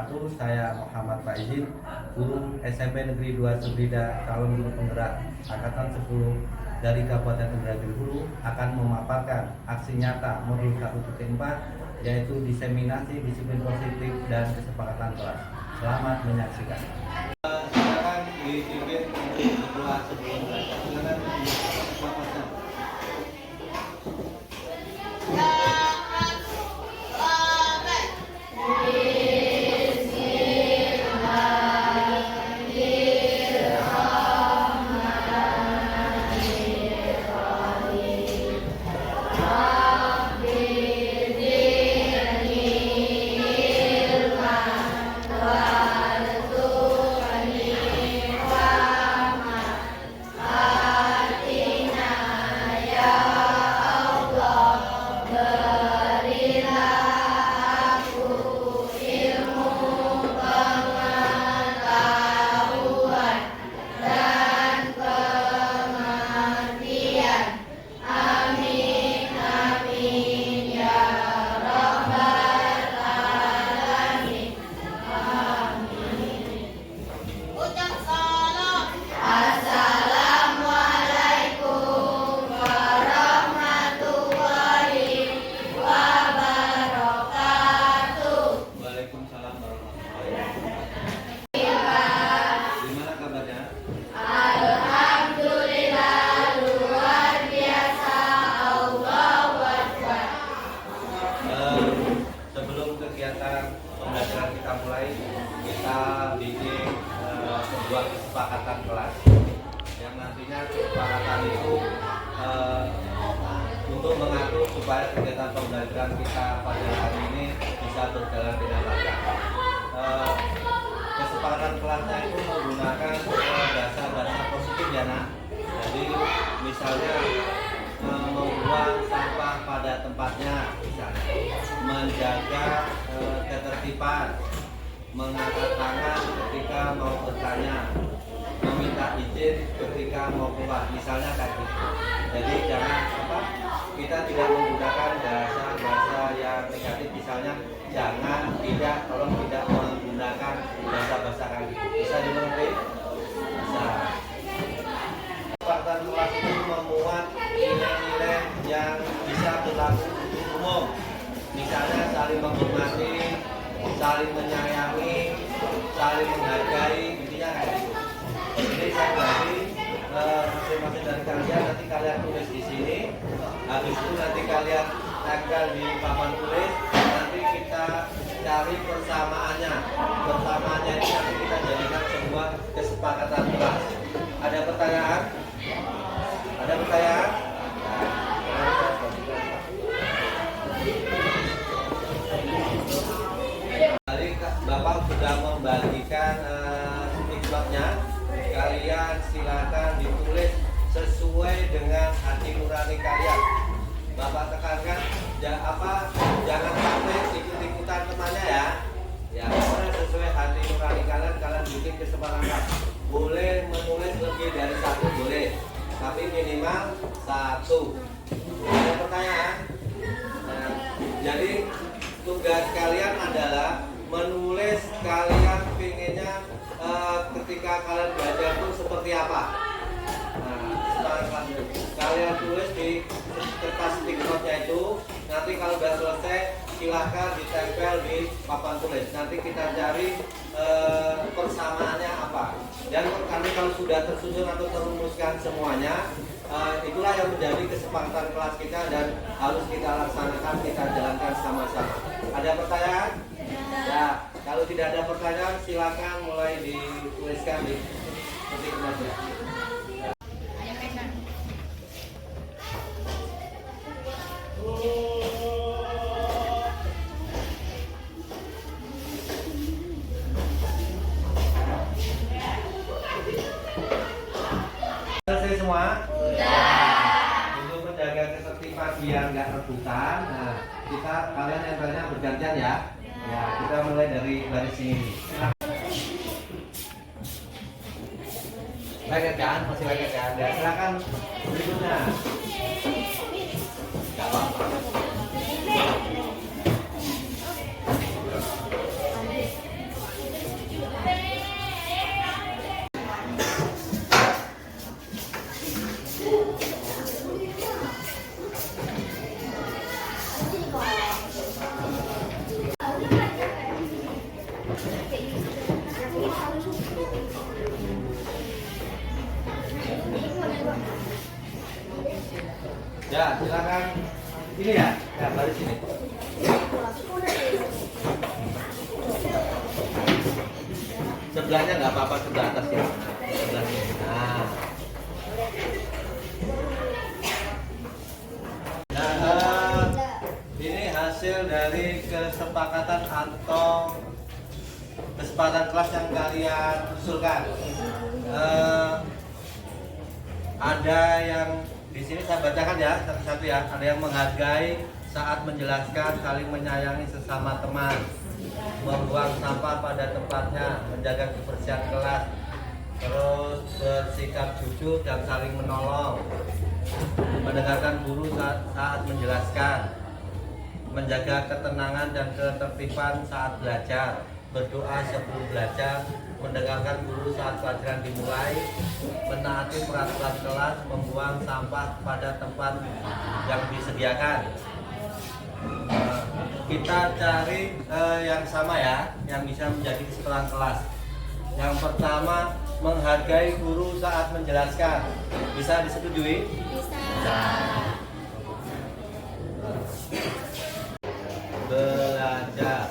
wabarakatuh. Saya Muhammad Faizin, guru SMP Negeri 2 Sebrida, calon guru penggerak angkatan 10 dari Kabupaten Indragiri Hulu, akan memaparkan aksi nyata modul 1.4, yaitu diseminasi disiplin positif dan kesepakatan kelas. Selamat menyaksikan. Silakan dipimpin kedua sebelum belajar. Silakan dipaparkan. Pembelajaran kita mulai, kita bikin sebuah kesepakatan kelas yang nantinya kesepakatan itu untuk mengatur supaya kegiatan pembelajaran kita pada hari ini bisa berjalan dengan lancar. Kesepakatan kelasnya itu menggunakan dasar-dasar positif ya nak. Jadi misalnya membuang sampah pada tempatnya, misalnya menjaga ketertiban, mengangkat tangan ketika mau bertanya, meminta izin ketika mau keluar, misalnya kayak gitu. Jadi jangan kita tidak menggunakan bahasa yang negatif, misalnya jangan, tidak, tolong tidak menggunakan bahasa kayak gitu. Bisa dimengerti? Bisa. Kesepakatan kelas itu memuat nilai-nilai yang bisa berlaku untuk umum, misalnya saling menghormati, saling menyayangi, saling menghargai, intinya kayak gitu. Jadi saya bagi masing-masing dari kalian, nanti kalian tulis di sini, habis itu nanti kalian tempel di papan tulis, nanti kita cari persamaannya. Persamaannya ini nanti kita jadikan sebuah kesepakatan kelas. Ada pertanyaan? Ada pertanyaan? Tadi Bapak sudah membagikan stigmatnya. Kalian silakan ditulis sesuai dengan hati nurani kalian. Bapak tekankan jangan sampai ikut-ikutan temannya ya. Ya, sesuai hati nurani kalian, kalian bikin kesepakatan. Boleh menulis lebih dari satu, boleh, tapi minimal satu. Ada pertanyaan? Nah, jadi tugas kalian adalah menulis kalian pinginnya ketika kalian belajar itu seperti apa. Nah, kalian tulis di kertas sticknotnya itu. Nanti kalau sudah selesai silahkan ditempel di papan tulis. Nanti kita cari persamaannya apa. Dan nanti kalau sudah tersusun atau terumuskan semuanya, itulah yang menjadi kesepakatan kelas kita dan harus kita laksanakan, kita jalankan sama-sama. Ada pertanyaan? Ya, kalau tidak ada pertanyaan silakan mulai dituliskan di titik saja. Selesai semua? Sudah. Untuk menjaga ketertiban biar nggak rebutan, nah kalian yang tanya bergantian ya. Ya, kita mulai dari baris ini. Lagi kan? Masih lagi kan? Ya, silakan berikutnya. Gak apa-apa. Ya, silakan. Ini ya, baris ini. Sebelahnya nggak apa-apa, sebelah atas ya. Sebelah sini. Nah, ini hasil dari kesepakatan atau kesepakatan kelas yang kalian usulkan. Ada yang di sini saya bacakan ya satu-satu ya. Ada yang menghargai saat menjelaskan, saling menyayangi sesama teman, membuang sampah pada tempatnya, menjaga kebersihan kelas, terus bersikap jujur dan saling menolong, mendengarkan guru saat menjelaskan, menjaga ketenangan dan ketertiban saat belajar, berdoa sebelum belajar, mendengarkan guru saat pelajaran dimulai, menaati peraturan kelas, membuang sampah pada tempat yang disediakan. Kita cari yang sama ya, yang bisa menjadi kesepakatan kelas. Yang pertama, menghargai guru saat menjelaskan. Bisa disetujui? Bisa. Belajar.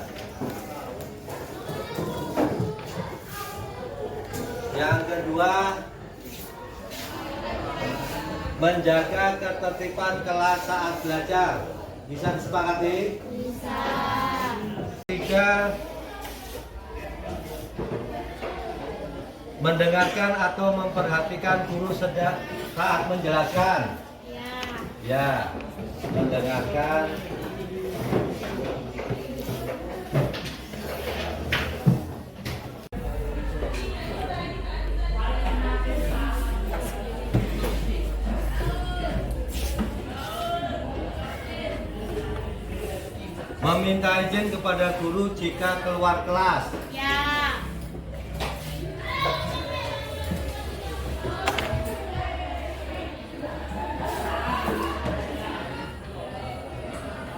Yang kedua, menjaga ketertiban kelas saat belajar. Bisa disepakati? Bisa. Tiga, mendengarkan atau memperhatikan guru saat menjelaskan. Ya, mendengarkan. Meminta izin kepada guru jika keluar kelas. Ya.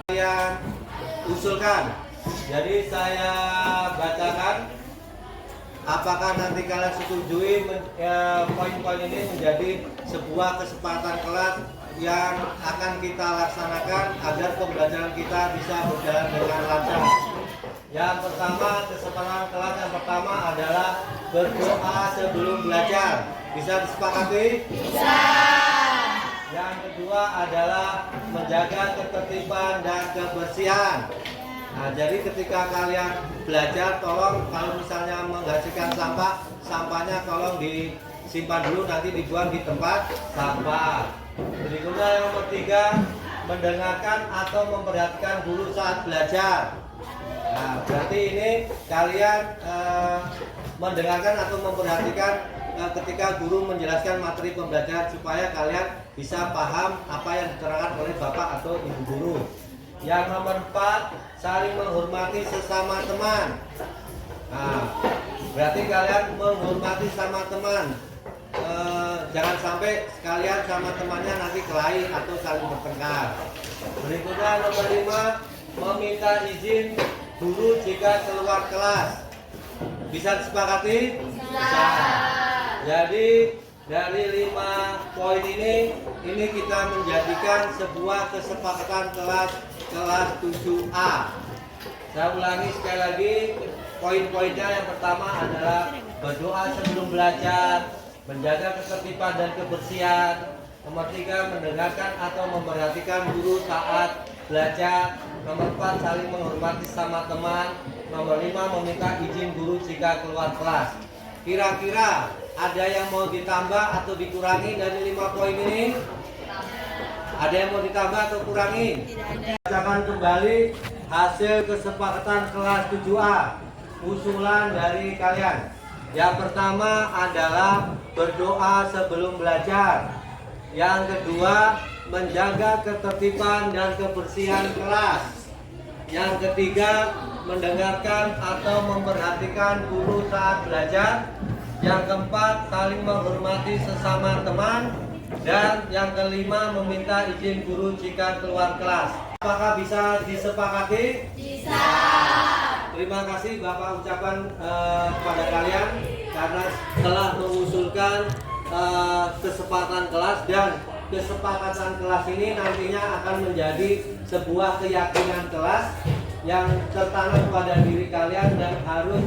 Saya usulkan. Jadi saya bacakan. Apakah nanti kalian setujui poin-poin ini menjadi sebuah kesepakatan kelas yang akan kita laksanakan agar pembelajaran kita bisa berjalan dengan lancar. Yang pertama, kesepakatan kelas yang pertama adalah berdoa sebelum belajar. Bisa disepakati? Bisa. Yang kedua adalah menjaga ketertiban dan kebersihan. Nah, jadi ketika kalian belajar, tolong kalau misalnya menghasilkan sampah, sampahnya tolong disimpan dulu, nanti dibuang di tempat sampah. Berikutnya yang ketiga, mendengarkan atau memperhatikan guru saat belajar. Nah, berarti ini kalian mendengarkan atau memperhatikan ketika guru menjelaskan materi pembelajaran supaya kalian bisa paham apa yang diterangkan oleh bapak atau ibu guru. Yang nomor 4, saling menghormati sesama teman. Nah, berarti kalian menghormati sama teman. Jangan sampai sekalian sama temannya nanti kelahi atau saling bertengkar. Berikutnya nomor 5, meminta izin guru jika keluar kelas. Bisa disepakati? Bisa. Jadi dari 5 poin ini kita menjadikan sebuah kesepakatan kelas 7A. Saya ulangi sekali lagi, poin-poinnya yang pertama adalah berdoa sebelum belajar, menjaga ketertiban dan kebersihan. Nomor 3, mendengarkan atau memperhatikan guru saat belajar. Nomor 4, saling menghormati sama teman. Nomor 5, meminta izin guru jika keluar kelas. Kira-kira ada yang mau ditambah atau dikurangi dari 5 poin ini? Ada yang mau ditambah atau kurangi? Bacakan kembali hasil kesepakatan kelas 7A. Usulan dari kalian. Yang pertama adalah berdoa sebelum belajar. Yang kedua, menjaga ketertiban dan kebersihan kelas. Yang ketiga, mendengarkan atau memperhatikan guru saat belajar. Yang keempat, saling menghormati sesama teman. Dan yang kelima, meminta izin guru jika keluar kelas. Apakah bisa disepakati? Bisa. Terima kasih Bapak ucapkan kepada kalian karena telah mengusulkan kesepakatan kelas dan kesepakatan kelas ini nantinya akan menjadi sebuah keyakinan kelas yang tertanam pada diri kalian dan harus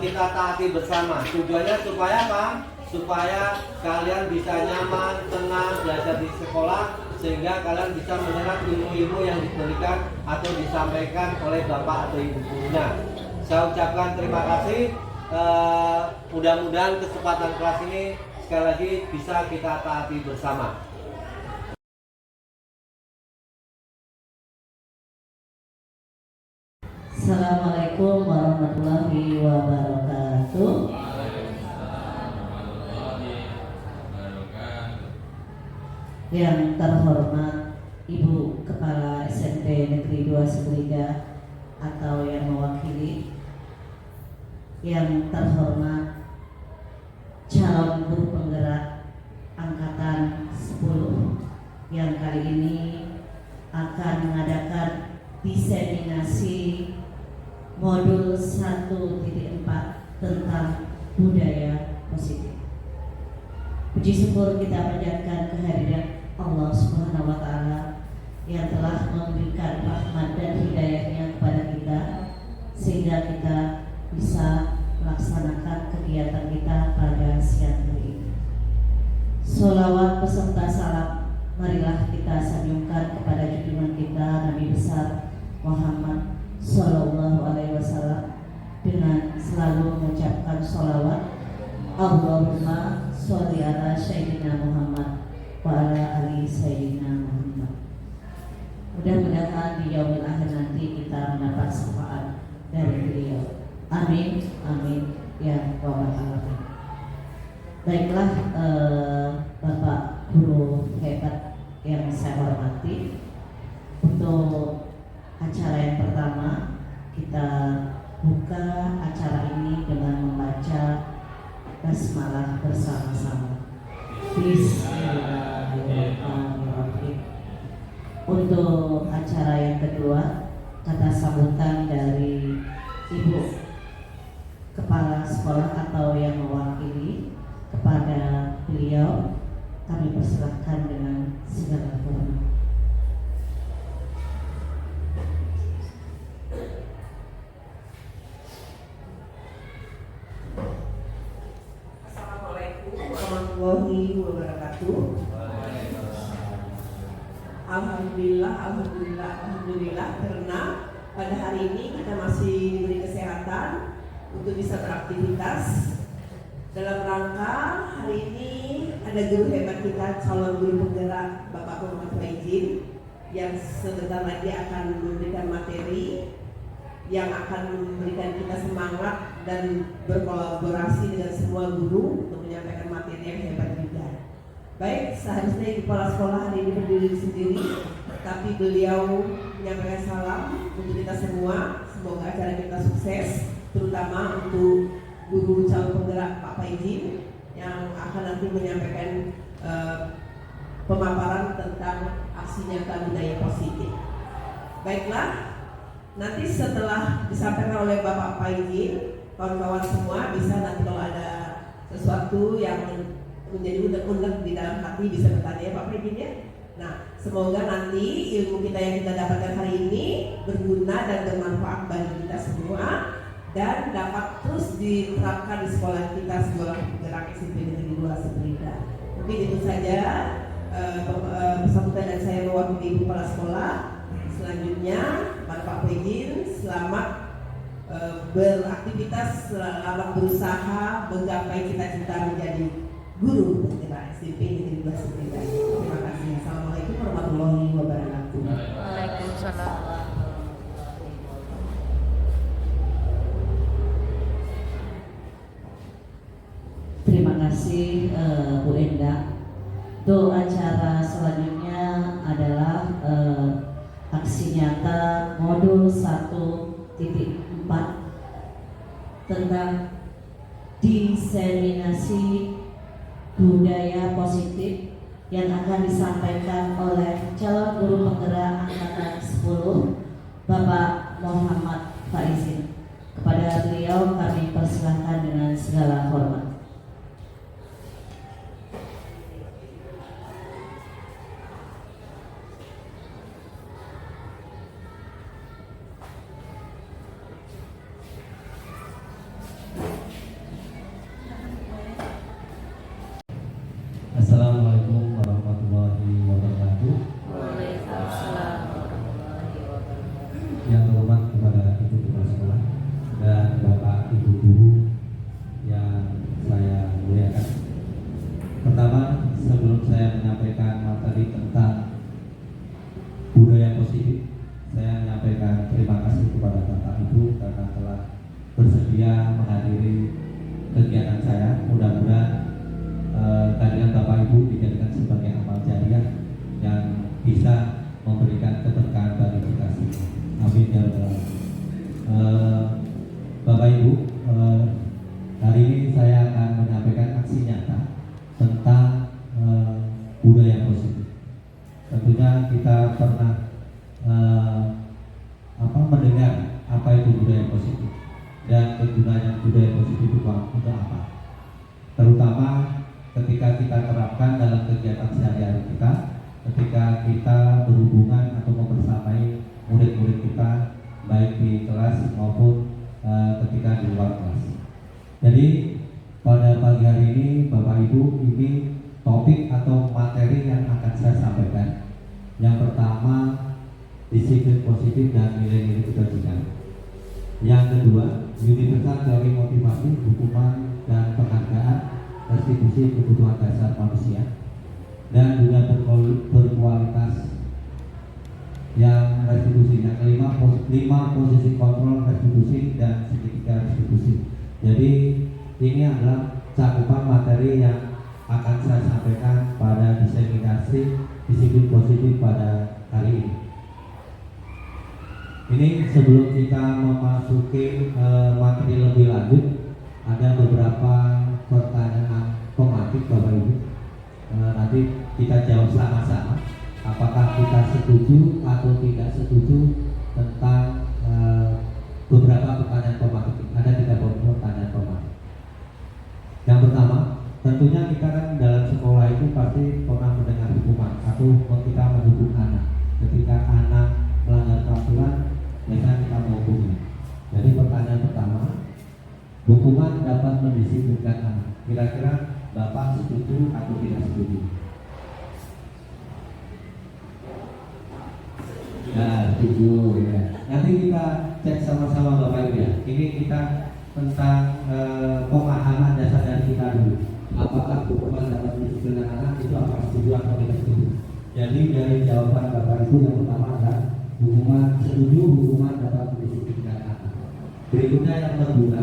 kita taati bersama. Tujuannya supaya apa? Supaya kalian bisa nyaman, tenang belajar di sekolah, sehingga kalian bisa menyerap ilmu-ilmu yang diberikan atau disampaikan oleh bapak atau ibu gurunya. Saya ucapkan terima kasih. Mudah-mudahan kesempatan kelas ini sekali lagi bisa kita taati bersama. Assalamualaikum warahmatullahi wabarakatuh. Yang terhormat Ibu Kepala SMP Negeri 2 Sebriga atau yang mewakili, yang terhormat calon guru penggerak angkatan 10 yang kali ini akan mengadakan diseminasi modul 1.4 tentang budaya positif. Puji syukur kita panjatkan kehadiran Allah Subhanahu wa Ta'ala yang telah memberikan rahmat dan hidayahnya kepada kita sehingga kita bisa melaksanakan kegiatan kita pada siang hari ini. Sholawat beserta salam marilah kita sanjungkan kepada junjungan kita Nabi besar Muhammad Sallallahu Alaihi Wasallam dengan selalu mengucapkan sholawat Allahumma sholli ala Sayyidina Muhammad wa ala ali Sayyidina Muhammad. Mudah-mudahan di yaumil akhir nanti kita mendapat syafaat dari beliau. Amin, amin ya rabbal alamin. Baiklah, Bapak Guru hebat yang saya hormati, untuk acara yang pertama kita buka acara ini dengan membaca basmalah bersama-sama. Bismillahirrahmanirrahim. Untuk acara yang kedua, kata sambutan dari Ibu Kepala Sekolah atau yang mewakili, kepada beliau kami persilahkan dengan segala hormat. Assalamualaikum warahmatullahi wabarakatuh. Alhamdulillah karena pada hari ini kita masih diberi kesehatan untuk bisa beraktivitas. Dalam rangka hari ini ada guru hebat kita, calon guru penggerak Bapak Muhammad Faizin, yang sebentar lagi akan memberikan materi yang akan memberikan kita semangat dan berkolaborasi dengan semua guru untuk menyampaikan materi yang hebat juga. Baik, seharusnya kepala sekolah hari ini berdiri sendiri, tapi beliau menyampaikan salam untuk kita semua. Semoga acara kita sukses, terutama untuk guru calon penggerak Pak Faizin yang akan nanti menyampaikan pemaparan tentang aksi nyata budaya positif. Baiklah, nanti setelah disampaikan oleh Bapak Faizin, kawan-kawan semua bisa nanti kalau ada sesuatu yang menjadi unek-unek di dalam hati bisa bertanya Pak Faizin ya. Nah, semoga nanti ilmu kita yang kita dapatkan hari ini berguna dan bermanfaat bagi kita semua dan dapat terus diterapkan di sekolah kita, sekolah penggerak SMP Negeri 2 Sebriga. Mungkin itu saja sambutan dan saya mewakili Ibu Kepala Sekolah. Selanjutnya, Pak Faizin, selamat beraktivitas, selamat berusaha menggapai cita-cita menjadi guru penggerak SMP Negeri 2 Sebriga. Terima kasih. Assalamualaikum warahmatullahi wabarakatuh. Waalaikumsalam. Terima kasih Bu Endang. Untuk acara selanjutnya adalah aksi nyata modul 1.4 tentang diseminasi budaya positif yang akan disampaikan oleh calon guru penggerak angkatan 10 Bapak Muhammad Faizin. Kepada beliau kami persilahkan dengan segala hormat. telah bersedia menghadiri kegiatan saya. Mudah-mudahan kehadiran Bapak Ibu dijadikan sebagai amal jariah yang bisa memberikan keberkahan bagi kita semua. Amin ya rabbal alamin. Bapak Ibu, hari ini saya akan menyampaikan aksi nyata tentang budaya positif. Tentunya kita pernah mendengar apa itu budaya positif dan kegunaan budaya positif itu untuk apa. Terutama ketika kita terapkan dalam kegiatan sehari-hari kita, ketika kita berhubungan atau membersamai murid-murid kita baik di kelas maupun ketika di luar kelas. Jadi pada pagi hari ini Bapak Ibu, ini topik atau materi yang akan saya sampaikan. Yang pertama, disiplin positif dan nilai-nilai kebajikan. Yang kedua, universal teori motivasi, hukuman dan penghargaan, restitusi kebutuhan dasar manusia, dan juga berkualitas yang restitusi. Yang kelima, 5 posisi kontrol restitusi dan segitiga restitusi. Jadi ini adalah cakupan materi yang akan saya sampaikan pada diseminasi disiplin positif pada hari ini. Ini sebelum kita memasuki materi lebih lanjut, ada beberapa pertanyaan tematik Bapak Ibu. Nanti kita jawab sama-sama. Apakah kita setuju atau tidak setuju tentang beberapa pertanyaan tematik? Ada 3 pertanyaan tematik. Yang pertama, tentunya kita kan dalam sekolah itu pasti pernah mendengar hukuman atau kita menghukum anak. Ketika anak melanggar peraturan, biasanya kita menghukumi. Jadi pertanyaan pertama, hukuman dapat mendisiplinkan anak. Kira-kira Bapak setuju atau tidak setuju? Nah, setuju ya. Nanti kita cek sama-sama Bapak Ibu ya. Ini kita tentang pemahaman dasar dari kita dulu. Apakah hukuman dapat mendisiplinkan anak itu apa setuju atau tidak setuju? Jadi dari jawaban Bapak Ibu yang pertama adalah hukuman setuju, hukuman dapat mendisiplinkan anak. Berikutnya yang kedua,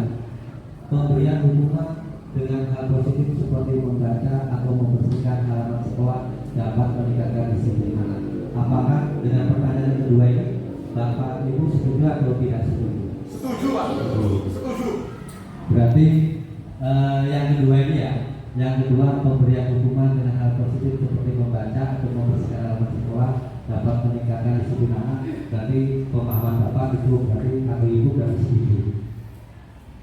pemberian hukuman dengan hal positif seperti membaca atau membersihkan halaman sekolah dapat meningkatkan disiplin anak. Apakah dengan pertanyaan yang kedua ini Bapak Ibu setuju atau tidak setuju? Setuju, Pak. Setuju. Berarti yang kedua ini ya. Yang kedua, pemberian hukuman dengan hal positif seperti membaca atau membersihkan halaman sekolah dapat meningkatkan disiplin anak. Berarti pemahaman Bapak itu berarti atau Ibu dari setuju.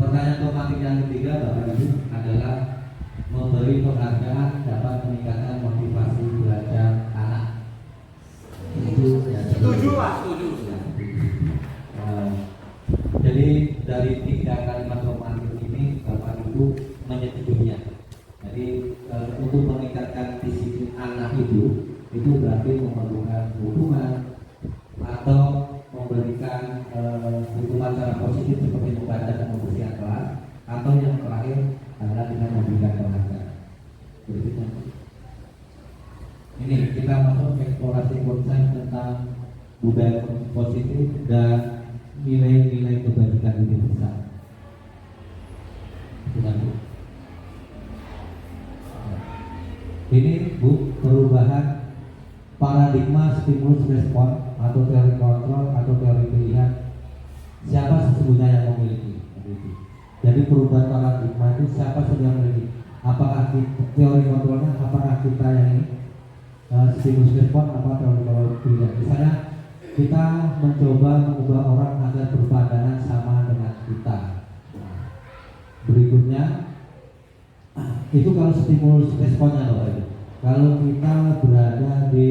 Pertanyaan tematik yang ketiga Bapak Ibu adalah memberi penghargaan dapat meningkatkan motivasi belajar anak. Itu ya, Setuju, Pak. Setuju. Jadi dari 3 kalimat tematik ini Bapak Ibu menyetujuinya. Jadi untuk meningkatkan disiplin anak itu berarti memerlukan hukuman atau memberikan hukuman secara positif seperti membaca dan membersihkan kelas, atau yang terakhir adalah dengan memberikan penghargaan. Berikutnya, ini kita masuk eksplorasi konsep tentang budaya positif dan nilai-nilai kebajikan universal. Ini Bu, perubahan paradigma stimulus respon atau teori kontrol atau teori pilihan. Siapa sesungguhnya yang memiliki? Jadi perubahan paradigma itu siapa saja yang memiliki? Apakah teori kontrolnya? Apakah kita yang ini stimulus respon? Apa teori pilihan? Misalnya kita mencoba mengubah orang agar berpandangan sama dengan kita. Berikutnya, itu kalau stimulus responnya Bapak Ibu. Kalau kita berada di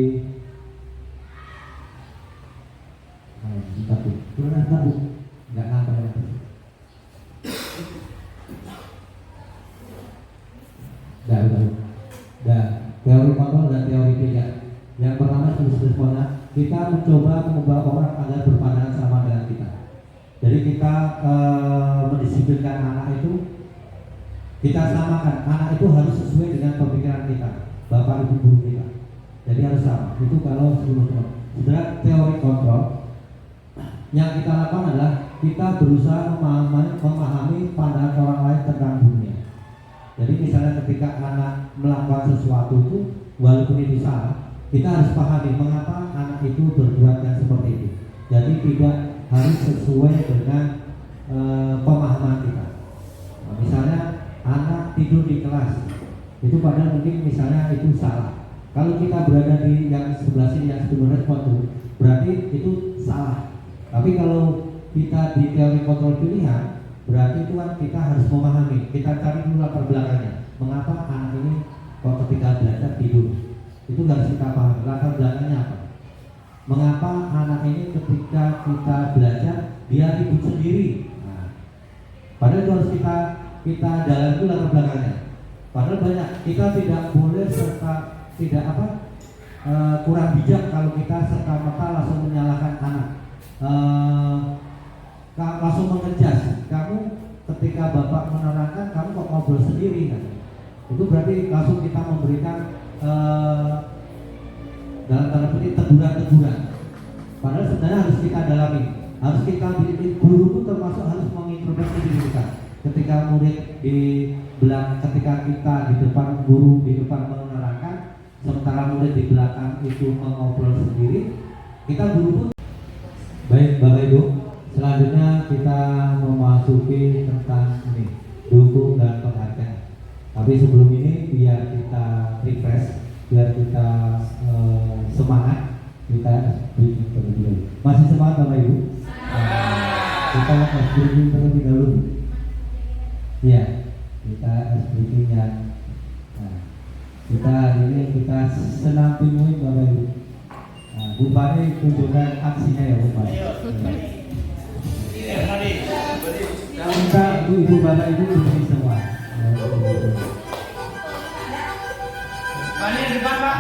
nggak nampak ya. Teori kontrol dan teori pilihan. Yang pertama stimulus responnya, kita mencoba mengubah orang agar berpandangan sama dengan kita. Jadi kita mendisiplinkan anak itu, kita samakan. Anak itu harus sesuai dengan pemikiran kita, Bapak Ibu guru kita. Jadi harus sama. Itu kalau sebenarnya teori kontrol yang kita lakukan adalah kita berusaha memahami pandangan orang lain tentang dunia. Jadi misalnya ketika anak melakukan sesuatu itu, walaupun itu salah, kita harus pahami mengapa anak itu berbuat yang seperti itu. Jadi tidak harus sesuai dengan pemahaman kita. Nah, misalnya anak tidur di kelas, itu padahal mungkin misalnya itu salah. Kalau kita berada di yang sebelah sini yang sebenarnya kontrol, berarti itu salah. Tapi kalau kita di teori kontrol pilihan, berarti itu kan kita harus memahami. Kita cari dulu latar belakangnya. Mengapa anak ini kok ketika belajar tidur? Itu harus kita pahami. Latar belakangnya apa? Mengapa anak ini ketika kita belajar dia ribut sendiri? Nah, padahal itu harus kita dalam itu latar belakangnya. Padahal banyak. Kita tidak boleh kurang bijak kalau kita serta-merta langsung menyalahkan anak. Langsung mengejas, kamu ketika bapak menerangkan kamu kok ngobrol sendiri kan? Itu berarti langsung kita memberikan dalam tanda petik teguran. Padahal sebenarnya harus kita dalami, harus kita guru itu termasuk harus mengintrospeksi diri kita. Ketika murid di belakang, ketika kita di depan guru di depan menerangkan, sementara murid di belakang itu mengobrol sendiri, kita guru pun. Baik Bapak Ibu. Selanjutnya kita memasuki tentang ini dukung dan penghargaan. Tapi sebelum ini biar kita refresh, biar kita semangat, kita briefing terlebih dahulu. Masih semangat Bapak Ibu? Kita briefing terlebih dahulu. Ya, kita briefing yang kita hari ini kita senam timuin Bapak Ibu. Nah, Bu Fani tunjukkan aksinya ya Bu Fani. Kita ibu bapak ibu berdiri semua. Pani di depan Pak.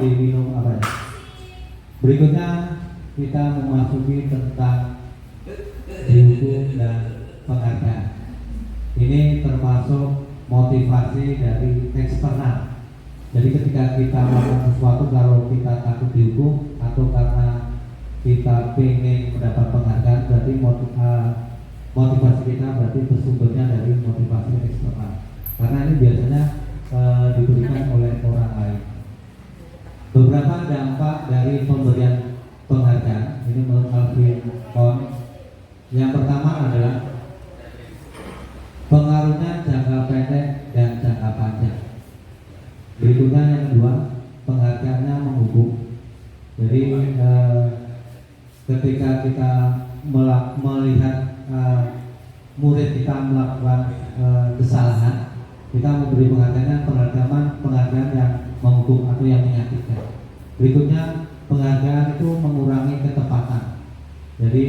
diminum apa ya. Berikutnya kita memasuki tentang dukung dan penghargaan. Ini termasuk motivasi dari eksternal. Jadi ketika kita melakukan sesuatu, kalau kita takut dihukum atau karena kita ingin mendapat penghargaan, berarti motivasi kita berarti bersumbernya dari motivasi eksternal. Karena ini biasanya diberikan oleh orang lain. Beberapa dampak dari pemberian penghargaan ini menurut Alvin Kohn. Yang pertama adalah pengaruhnya jangka pendek dan jangka panjang. Berikutnya yang kedua, penghargaannya menghukum. Jadi ketika kita melihat murid kita melakukan kesalahan, kita memberi penghargaan yang menghukum atau yang menyakitkan. Berikutnya, penghargaan itu mengurangi ketepatan. Jadi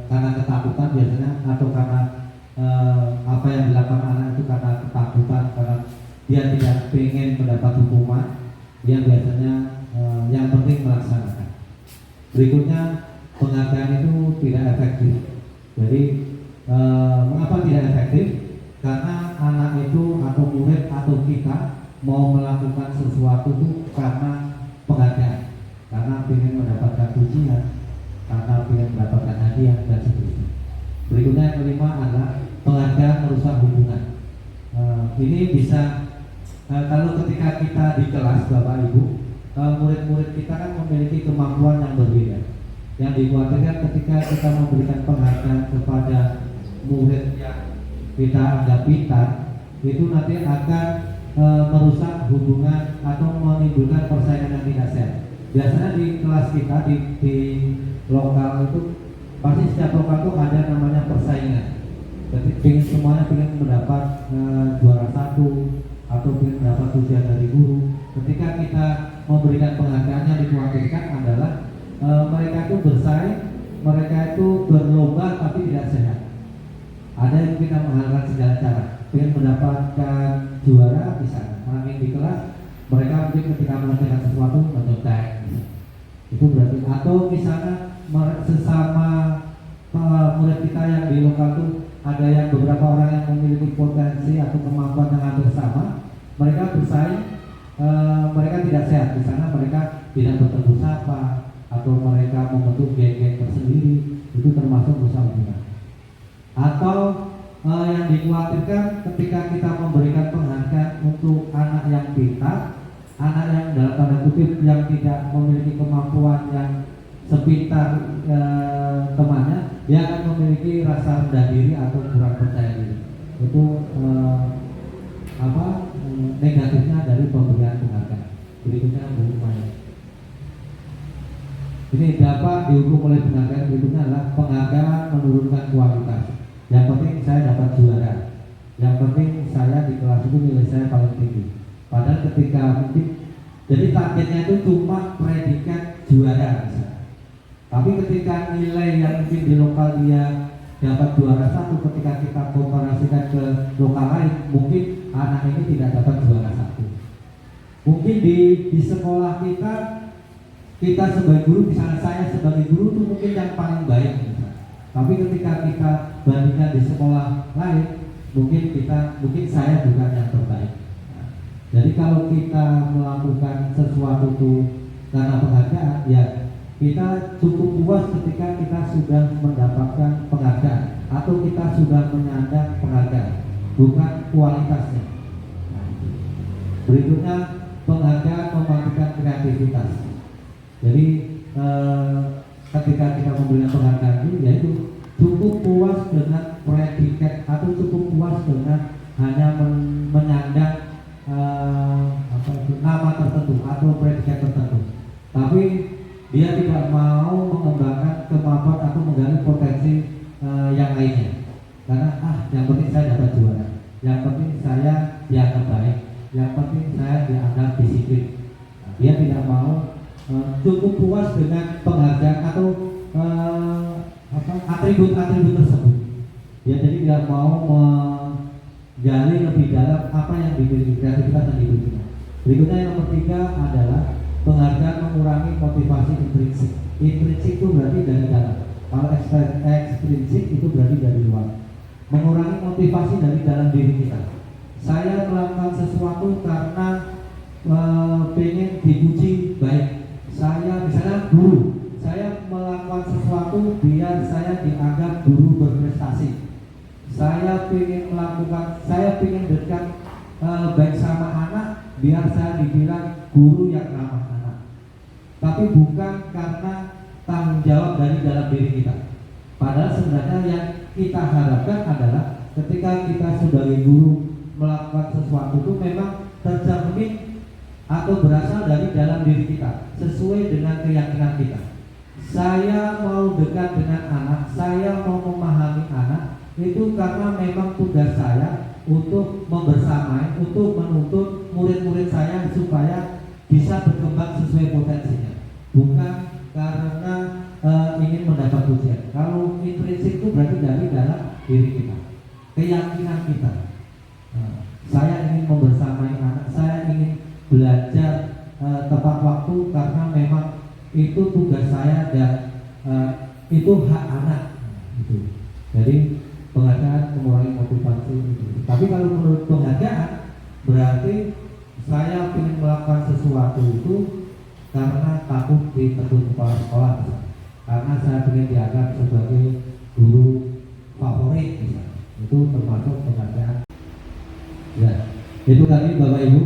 karena ketakutan biasanya atau karena apa yang dilakukan anak itu karena ketakutan, karena dia tidak ingin mendapat hukuman, dia biasanya yang penting melaksanakan. Berikutnya, penghargaan itu tidak efektif. Jadi mengapa tidak efektif? Karena anak itu atau murid atau kita mau melakukan sesuatu itu karena penghargaan, karena ingin mendapatkan pujian, karena ingin mendapatkan hadiah dan seterusnya. Berikutnya yang kelima adalah penghargaan merusak hubungan. Ini bisa kalau ketika kita di kelas, Bapak Ibu, murid-murid kita kan memiliki kemampuan yang berbeda. Yang dikhawatirkan ketika kita memberikan penghargaan kepada murid yang kita anggap pintar, itu nanti akan merusak hubungan atau menimbulkan persaingan yang tidak sehat. Biasanya di kelas kita di lokal itu pasti setiap lokal itu ada namanya persaingan. Jadi semuanya ingin mendapat juara satu atau ingin mendapat pujian dari guru. Ketika kita memberikan penghargaan, yang dikhawatirkan adalah mereka itu bersaing, mereka itu berlomba tapi tidak sehat. Ada yang kita menghalalkan segala cara, ingin mendapatkan juara misalnya, ranking di kelas, mereka mungkin ketika mengerjakan sesuatu mencontek. Itu berarti, atau misalnya sesama murid kita yang di lokal itu ada yang beberapa orang yang memiliki potensi atau kemampuan yang hampir sama, mereka bersaing, mereka tidak sehat. Di sana mereka tidak bertemu sapa atau mereka membentuk geng-geng tersendiri, itu termasuk rusak hubungan. Atau yang dikhawatirkan ketika kita memberikan penghargaan untuk anak yang pintar, anak yang dalam tanda kutip yang tidak memiliki kemampuan yang sepintar temannya, dia akan memiliki rasa rendah diri atau kurang percaya diri. Itu negatifnya dari pemberian penghargaan. Berikutnya Bu Maya. Ini dapat dihukum oleh penghargaan. Berikutnya adalah penghargaan menurunkan kualitas. Yang penting saya dapat juara. Yang penting saya di kelas itu nilai saya paling tinggi. Padahal ketika mungkin jadi targetnya itu cuma predikat juara misalnya. Tapi ketika nilai yang mungkin di lokal dia dapat juara satu, ketika kita komparasikan ke lokal lain, mungkin anak ini tidak dapat juara satu. Mungkin di sekolah kita sebagai guru, misalnya saya sebagai guru itu mungkin yang paling baik misalnya. Tapi ketika kita bandingkan di sekolah lain, mungkin saya bukan yang terbaik. Nah, jadi kalau kita melakukan sesuatu itu karena penghargaan, ya kita cukup puas ketika kita sudah mendapatkan penghargaan atau kita sudah menyandang penghargaan, bukan kualitasnya. Nah, berikutnya penghargaan membangkitkan kreativitas. Jadi ketika kita memberikan penghargaan itu, yaitu cukup puas dengan predikat atau cukup puas dengan hanya menyandang nama tertentu atau predikat tertentu, tapi dia tidak mau mengembangkan kemampuan atau menggali potensi yang lainnya. Karena yang penting saya dapat juara, yang penting saya dianggap baik, yang penting saya dianggap disiplin. Nah, dia tidak mau cukup puas dengan penghargaan atau atribut-atribut tersebut. Dia jadi tidak mau menggali lebih dalam apa yang dimiliki, kreativitas yang dimiliki. Berikutnya yang nomor 3 adalah penghargaan mengurangi motivasi intrinsik. Intrinsik itu berarti dari dalam. Kalau ekstrinsik itu berarti dari luar. mengurangi motivasi dari dalam diri kita. Saya melakukan sesuatu karena pengen dipuji baik. Saya misalnya guru, saya melakukan sesuatu biar saya dianggap guru berprestasi. Saya ingin dekat baik sama anak biar saya dibilang guru yang ramah anak. Tapi bukan karena tanggung jawab dari dalam diri kita. Padahal sebenarnya yang kita harapkan adalah ketika kita sebagai guru melakukan sesuatu itu memang tercermin atau berasal dari dalam diri kita sesuai dengan keyakinan kita. Saya mau dekat dengan anak, saya mau memahami anak itu karena memang tugas saya untuk membersamai, untuk menuntut murid-murid saya supaya bisa berkembang sesuai potensinya, bukan karena ingin mendapat pujian. Kalau intrinsik itu berarti dari dalam diri kita, keyakinan kita. Saya ingin membersamai anak, saya ingin belajar tepat waktu karena memang itu tugas saya dan itu hak anak. Jadi penghargaan mengurangi motivasi itu. Tapi kalau menurut penghargaan berarti saya ingin melakukan sesuatu itu karena takut ditegur kepala sekolah, karena saya ingin dianggap sebagai guru favorit misalnya. Itu termasuk penghargaan. Ya, itu tadi Bapak Ibu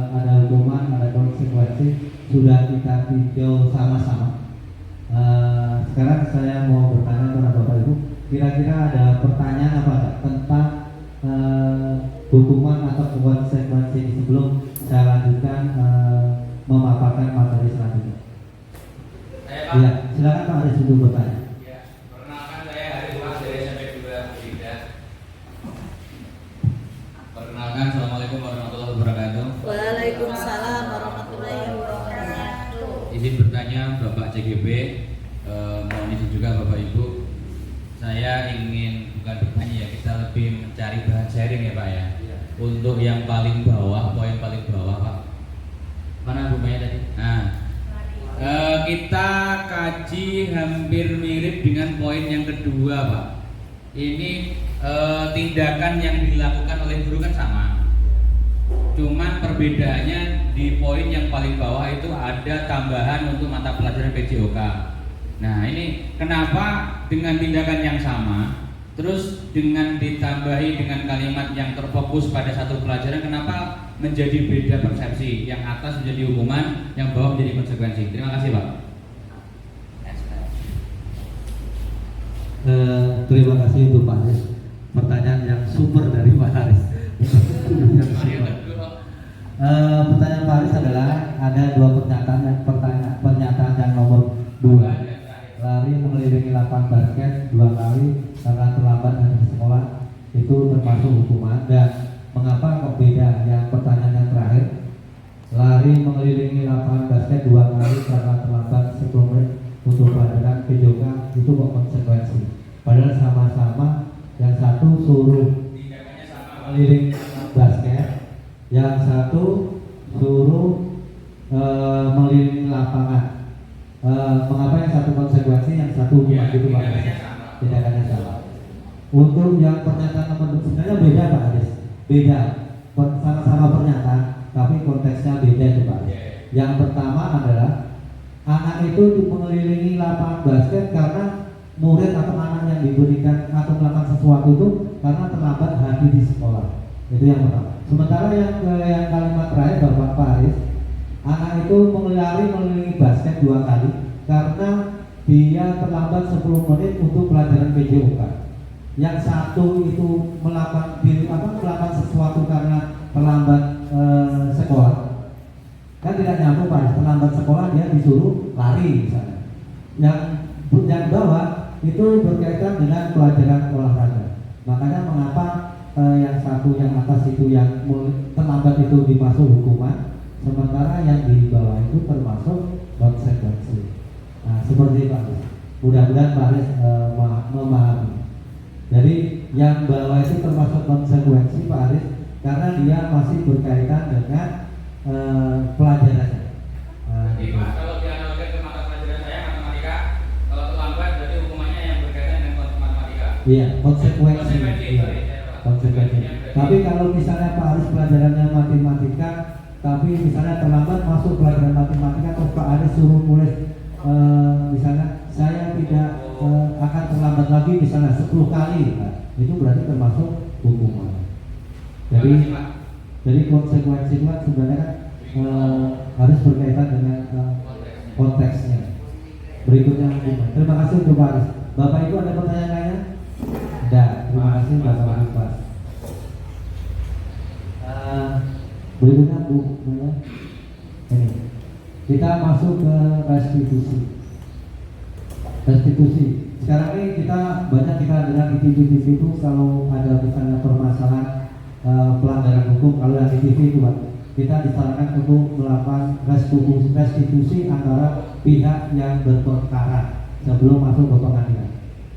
ada hukuman, ada konsekuensi sudah kita tinjau sama-sama. Sekarang saya mau bertanya kepada Bapak Ibu, kira-kira ada pertanyaan apa enggak tentang hukuman atau konsekuensi sebelum saya lanjutkan memaparkan materi selanjutnya. Ya, silakan Pak Aris untuk bertanya. Ya, perkenalkan saya Haris Mas dari SMP 2 3. Perkenalkan, Assalamualaikum warahmatullahi wabarakatuh. Waalaikumsalam warahmatullahi wabarakatuh. Izin bertanya Bapak CGB, mohon izin juga Bapak Ibu. Saya ingin bukan bertanya ya, kita lebih mencari bahan sharing ya Pak ya. Untuk yang paling bawah, poin paling bawah Pak. Mana Bu Maya tadi? Nah, kita kaji hampir mirip dengan poin yang kedua Pak. Ini tindakan yang dilakukan oleh guru kan sama. Cuman perbedaannya di poin yang paling bawah itu ada tambahan untuk mata pelajaran PJOK. Nah ini kenapa dengan tindakan yang sama, terus dengan ditambahi dengan kalimat yang terfokus pada satu pelajaran, kenapa menjadi beda persepsi? Yang atas menjadi hukuman, yang bawah menjadi konsekuensi. Terima kasih Pak. Terima kasih untuk Pak Haris. Pertanyaan yang super dari Pak Haris. Pertanyaan Pak Haris adalah ada dua pernyataan yang nomor 2. Lari mengelilingi lapangan basket 2 kali karena terlambat dari sekolah itu termasuk hukuman. Dan mengapa kok beda yang pertanyaan yang terakhir? Lari mengelilingi lapangan basket 2 kali karena terlambat 10 menit untuk pelajaran PJOK itu kok konsekuensi? Padahal sama-sama, yang satu suruh mengelilingi basket, yang satu suruh mengelilingi lapangan. Mengapa yang satu konsekuensi, yang satu hukuman gitu Pak Haris? Tindakannya sama. Untuk yang pernyataan nomor 2 sebenarnya beda Pak Haris. Beda, sama-sama pernyataan, tapi konteksnya beda itu Pak Haris. Yang pertama adalah anak itu mengelilingi lapangan basket karena murid atau anak yang diberikan atau melakukan sesuatu itu karena terlambat hadir di sekolah. Itu yang pertama. Sementara yang kalimat terakhir Bapak Pak Haris, anak itu mengelilingi basket 2 kali karena dia terlambat 10 menit untuk pelajaran PJOK. Yang satu itu melakukan sesuatu karena terlambat sekolah. Kan tidak nyambung Pak, terlambat sekolah dia disuruh lari misalnya. Yang bawah itu berkaitan dengan pelajaran olahraga. Makanya mengapa yang satu yang atas itu yang terlambat itu dimasuk hukuman, sementara yang di bawah itu termasuk konsekuensi. Nah, seperti Pak Haris. Mudah-mudahan Pak Haris memahami. Jadi yang bawah itu termasuk konsekuensi Pak Haris karena dia masih berkaitan dengan pelajarannya. Kalau dianalogikan ke mata pelajaran saya matematika, kalau terlambat berarti hukumannya yang berkaitan dengan matematika. Iya, konsekuensi. Konsekuensi, Iya, sorry. konsekuensi. Tapi kalau misalnya Pak Aris pelajarannya matematika, tapi misalnya terlambat masuk pelajaran matematika, atau Pak Aris suruh mulai misalnya saya tidak akan terlambat lagi misalnya 10 kali, nah, itu berarti termasuk hukuman. Jadi konsekuensi itu kan sebenarnya harus berkaitan dengan konteksnya. Berikutnya hukuman. Terima kasih untuk Pak Aris. Bapak Ibu ada pertanyaan lainnya? Tidak. Terima kasih Bapak Ibu. Berikutnya Bu, ini kita masuk ke restitusi. Restitusi. Sekarang ini kita banyak dengar di TV itu kalau ada misalnya permasalahan pelanggaran hukum, kalau yang di TV itu Pak, kita disarankan untuk melakukan restitusi antara pihak yang berperkara sebelum masuk ke pengadilan.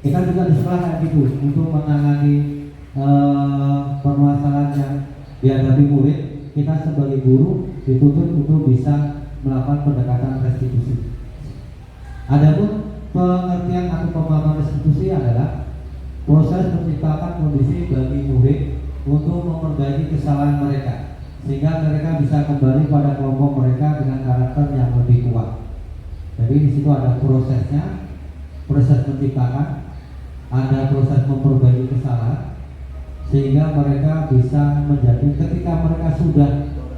Kita juga di sekolah kayak gitu untuk menangani permasalahan yang dihadapi murid. Kita sebagai guru dituntut untuk bisa melakukan pendekatan restitusi. Adapun pengertian atau pemahaman restitusi adalah proses menciptakan kondisi bagi murid untuk memperbaiki kesalahan mereka, sehingga mereka bisa kembali pada kelompok mereka dengan karakter yang lebih kuat. Jadi di situ ada prosesnya, proses menciptakan, ada proses memperbaiki kesalahan, sehingga mereka bisa menjadi, ketika mereka sudah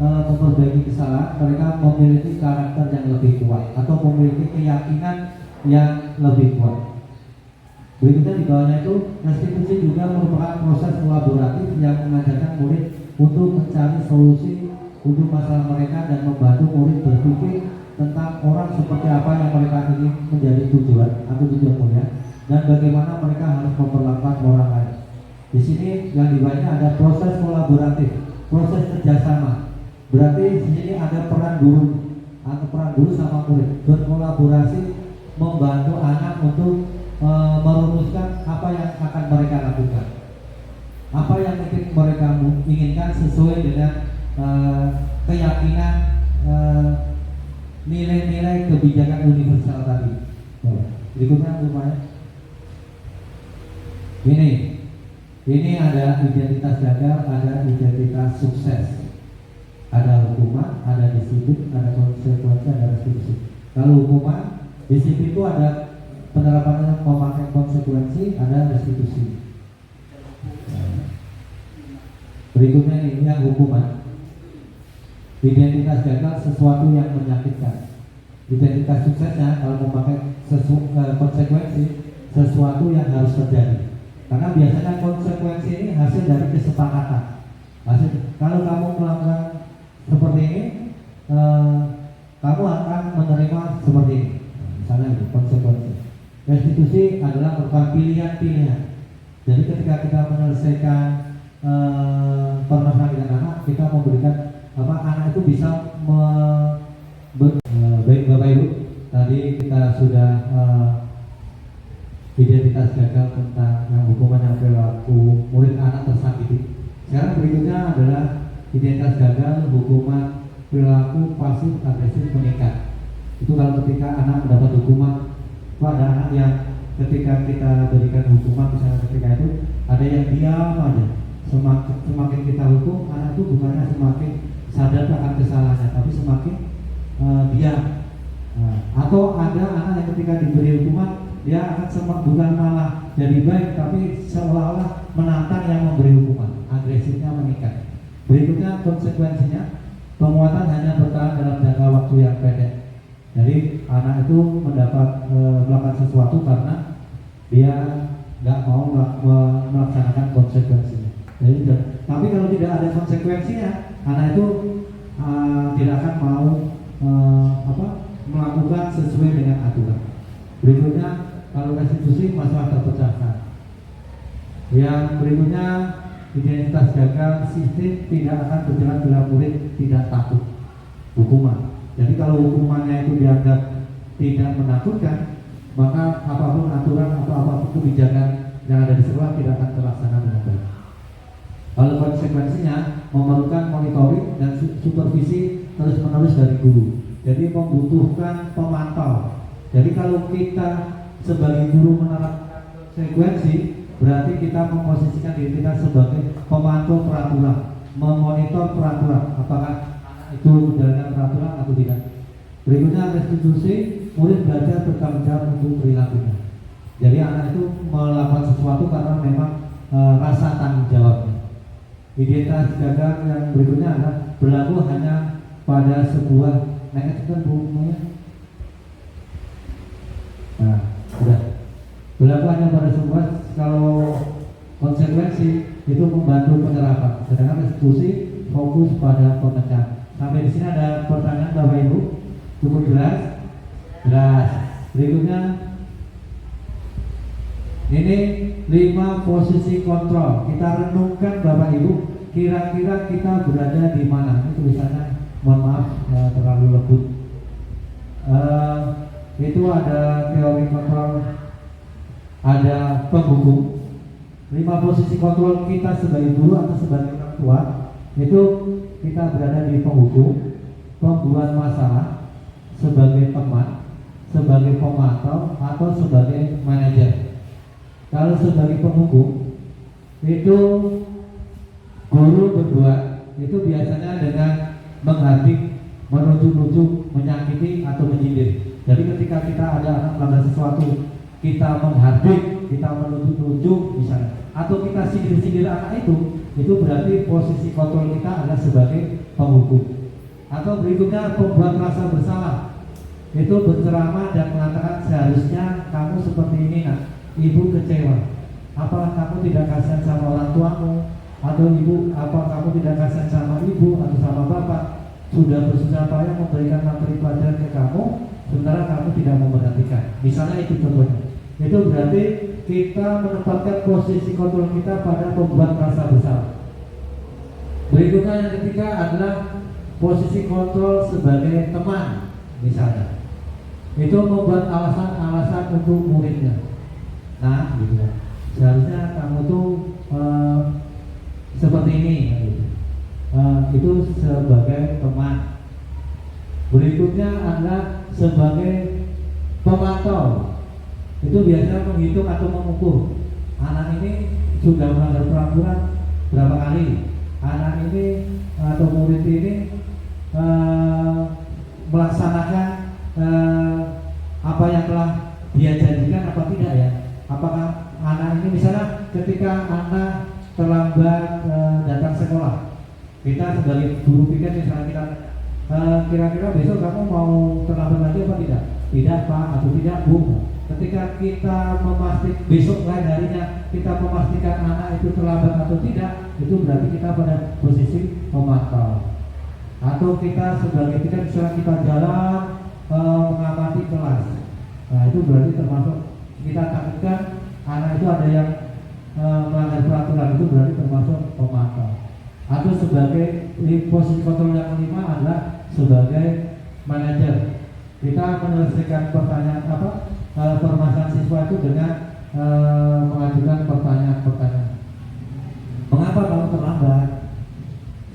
memperbaiki kesalahan, mereka memiliki karakter yang lebih kuat atau memiliki keyakinan yang lebih kuat. Berikutnya di bawahnya itu, restitusi juga merupakan proses kolaboratif yang mengajarkan murid untuk mencari solusi untuk masalah mereka dan membantu murid berpikir tentang orang seperti apa yang mereka ingin menjadi tujuan atau tujuan mulia, dan bagaimana mereka harus memperlakukan orang lain. Di sini yang dibawahnya ada proses kolaboratif, proses kerjasama. Berarti di sini ada peran guru atau peran guru sama murid berkolaborasi membantu anak untuk merumuskan apa yang akan mereka lakukan, apa yang mereka inginkan sesuai dengan keyakinan nilai-nilai kebijakan universal tadi. Berikutnya rupanya ini ada identitas gagal, ada identitas sukses, ada hukuman, ada disiplin, ada konsekuensi, ada restitusi. Kalau hukuman, disiplin itu ada penerapannya memakai konsekuensi, ada restitusi. Berikutnya ini yang hukuman. Identitas gagal sesuatu yang menyakitkan. Identitas suksesnya kalau memakai konsekuensi sesuatu yang harus terjadi. Karena biasanya konsekuensi ini hasil dari kesepakatan. Kalau kamu melakukan seperti ini, kamu akan menerima seperti ini. Misalnya itu konsekuensi. Restitusi adalah merupakan pilihan-pilihan. Jadi ketika kita menyelesaikan permasalahan dengan anak, kita memberikan anak itu bisa baik Bapak Ibu, tadi kita sudah identitas gagal tentang yang hukuman yang perilaku murid anak tersakiti. Sekarang berikutnya adalah identitas gagal hukuman perilaku pasif agresif meningkat. Itu kalau ketika anak mendapat hukuman, pada anak yang ketika kita berikan hukuman, misalnya ketika itu ada yang diam aja. Semakin kita hukum, anak itu bukannya semakin sadar akan kesalahannya, tapi semakin diam. Atau ada anak yang ketika diberi hukuman, dia akan bukan malah jadi baik, tapi seolah-olah menantang yang memberi hukuman, agresifnya meningkat. Berikutnya konsekuensinya, penguatan hanya bertahan dalam jangka waktu yang pendek. Jadi anak itu mendapat melakukan sesuatu karena dia nggak mau melaksanakan konsekuensinya. Jadi, tapi kalau tidak ada konsekuensinya, anak itu tidak akan mau melakukan sesuai dengan aturan. Berikutnya kalau restitusi masalah terpecahkan. Yang berikutnya identitas gagal, sistem tidak akan berjalan bila murid tidak takut hukuman. Jadi kalau hukumannya itu dianggap tidak menakutkan, maka apapun aturan atau apapun kebijakan yang ada di sekolah tidak akan terlaksana dengan baik. Kalau konsekuensinya memerlukan monitoring dan supervisi terus-menerus dari guru. Jadi membutuhkan pemantau. Jadi kalau kita sebagai guru menerapkan konsekuensi, berarti kita memposisikan diri kita sebagai pemantau peraturan, memonitor peraturan, apakah anak itu menjalankan peraturan atau tidak. Berikutnya restitusi, murid belajar bertanggung jawab untuk perilakunya. Jadi anak itu melakukan sesuatu karena memang rasa tanggung jawabnya. Identitas gagal yang berikutnya adalah berlaku hanya pada sebuah bukunya. Nah, sudah. Berlaku hanya pada sebuah, kalau konsekuensi itu membantu penerapan. Sedangkan restitusi fokus pada pemecahan. Sampai di sini ada pertanyaan Bapak Ibu? Cukup jelas? Jelas. Berikutnya ini 5 posisi kontrol. Kita renungkan Bapak Ibu, kira-kira kita berada di mana? Ini tulisannya, mohon maaf terlalu lembut. Itu ada teori kontrol, ada penghukum. 5 posisi kontrol kita sebagai guru atau sebagai orang tua, itu kita berada di penghukum, pembuat masalah, sebagai teman, sebagai pemantau, atau sebagai manajer. Kalau sebagai penghukum, itu guru berbuat itu biasanya dengan menghardik, menuju-nuju, menyakiti atau menyindir. Jadi ketika kita ada anak melanggar sesuatu, kita menghardik, kita menuju-nuju misalnya, atau kita sindir-sindir anak itu berarti posisi kontrol kita adalah sebagai penghukum. Atau berikutnya pembuat rasa bersalah, itu berceramah dan mengatakan seharusnya kamu seperti ini nak, ibu kecewa. Apa kamu tidak kasihan sama orang tuamu? Atau ibu, apa kamu tidak kasihan sama ibu atau sama bapak? Sudah bersusah payah memberikan materi pelajaran ke kamu, sementara kamu tidak memperhatikan. Misalnya itu contohnya. Itu berarti kita menempatkan posisi kontrol kita pada pembuat rasa bersalah. Berikutnya yang ketiga adalah posisi kontrol sebagai teman, misalnya. Itu membuat alasan-alasan untuk muridnya. Nah, gitu ya. Seharusnya kamu tuh seperti ini, gitu. Itu sebagai teman. Berikutnya adalah sebagai pemantau. Itu biasanya menghitung atau mengukur anak ini sudah melanggar peraturan berapa kali, anak ini atau murid ini melaksanakan apa yang telah dia janjikan apa tidak ya. Apakah anak ini misalnya ketika anak terlambat datang sekolah, kita sebagai guru pikir misalnya kita kira-kira besok kamu mau terlambat lagi apa tidak? Tidak Pak atau tidak Bu. Ketika kita memastikan besok lain harinya kita memastikan anak itu terlambat atau tidak, itu berarti kita pada posisi pemantau. Atau kita sebagai kita misalnya kita jalan mengamati kelas, nah itu berarti termasuk kita takutkan anak itu ada yang melanggar peraturan, itu berarti termasuk pemantau. Atau sebagai posisi kontrol yang kelima adalah sebagai manajer. Kita menyelesaikan pertanyaan permasalahan siswa itu dengan mengajukan pertanyaan-pertanyaan. Mengapa kamu terlambat?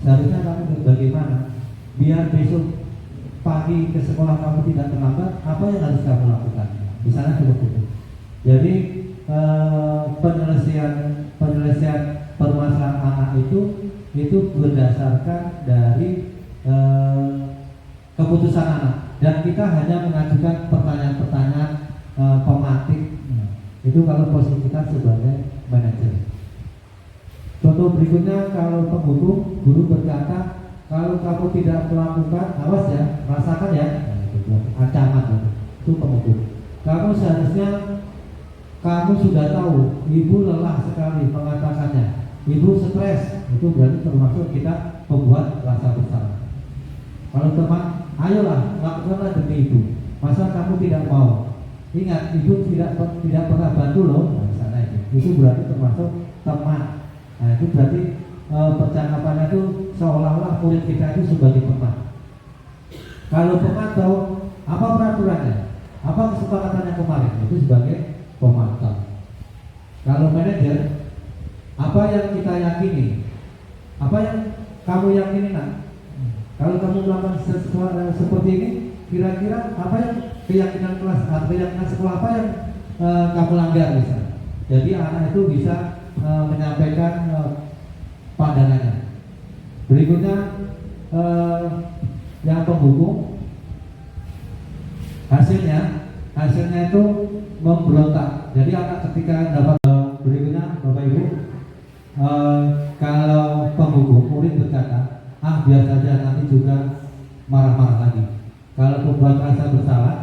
Seharusnya kamu bagaimana? Biar besok pagi ke sekolah kamu tidak terlambat, apa yang harus kamu lakukan? Misalnya seperti itu. Jadi penyelesaian permasalahan anak itu berdasarkan dari keputusan anak, dan kita hanya mengajukan pertanyaan-pertanyaan pematik. Itu kalau posisi kita sebagai manajer. Contoh berikutnya, kalau penghukum, guru berkata kalau kamu tidak melakukan, awas ya, rasakan ya, ancaman itu penghukum. Kamu seharusnya kamu sudah tahu, ibu lelah sekali mengatakannya, ibu stres, itu berarti termasuk kita membuat rasa bersalah. Kalau teman, ayolah lakukanlah demi ibu. Masa kamu tidak mau? Ingat, ibu tidak pernah bantu loh. Nah, misalnya itu berarti termasuk teman. Nah, itu berarti percakapannya itu seolah-olah murid kita itu sebagai teman. Kalau pemantau, apa peraturannya? Apa kesepakatannya kemarin? Itu sebagai pemantau. Kalau manajer, apa yang kita yakini? Apa yang kamu yakini nak? Kalau kamu melakukan sesuatu seperti ini, kira-kira apa yang keyakinan kelas atau keyakinan sekolah apa yang kamu langgar misalnya? Jadi anak itu bisa menyampaikan pandangannya. Berikutnya yang penghukum, hasilnya itu memberontak. Jadi anak ketika dapat berikutnya Bapak Ibu, kalau penghukum murid berkata, biar saja, nanti juga marah-marah lagi. Kalau membuat rasa bersalah,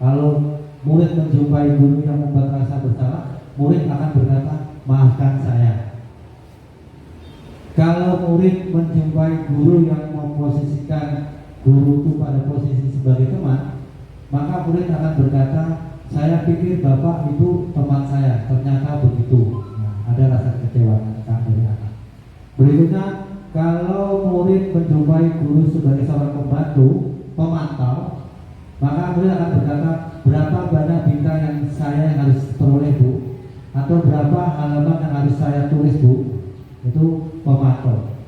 kalau murid menjumpai guru yang membuat rasa bersalah, murid akan berkata, maafkan saya. Kalau murid menjumpai guru yang memposisikan guru itu pada posisi sebagai teman, maka murid akan berkata, saya pikir Bapak itu teman saya, ternyata begitu. Ada rasa kecewa dari anak. Berikutnya, kalau murid menjumpai guru sebagai seorang pemantau, maka murid akan berkata, berapa banyak bintang yang saya harus peroleh Bu, atau berapa halaman yang harus saya tulis Bu. Itu pemantau.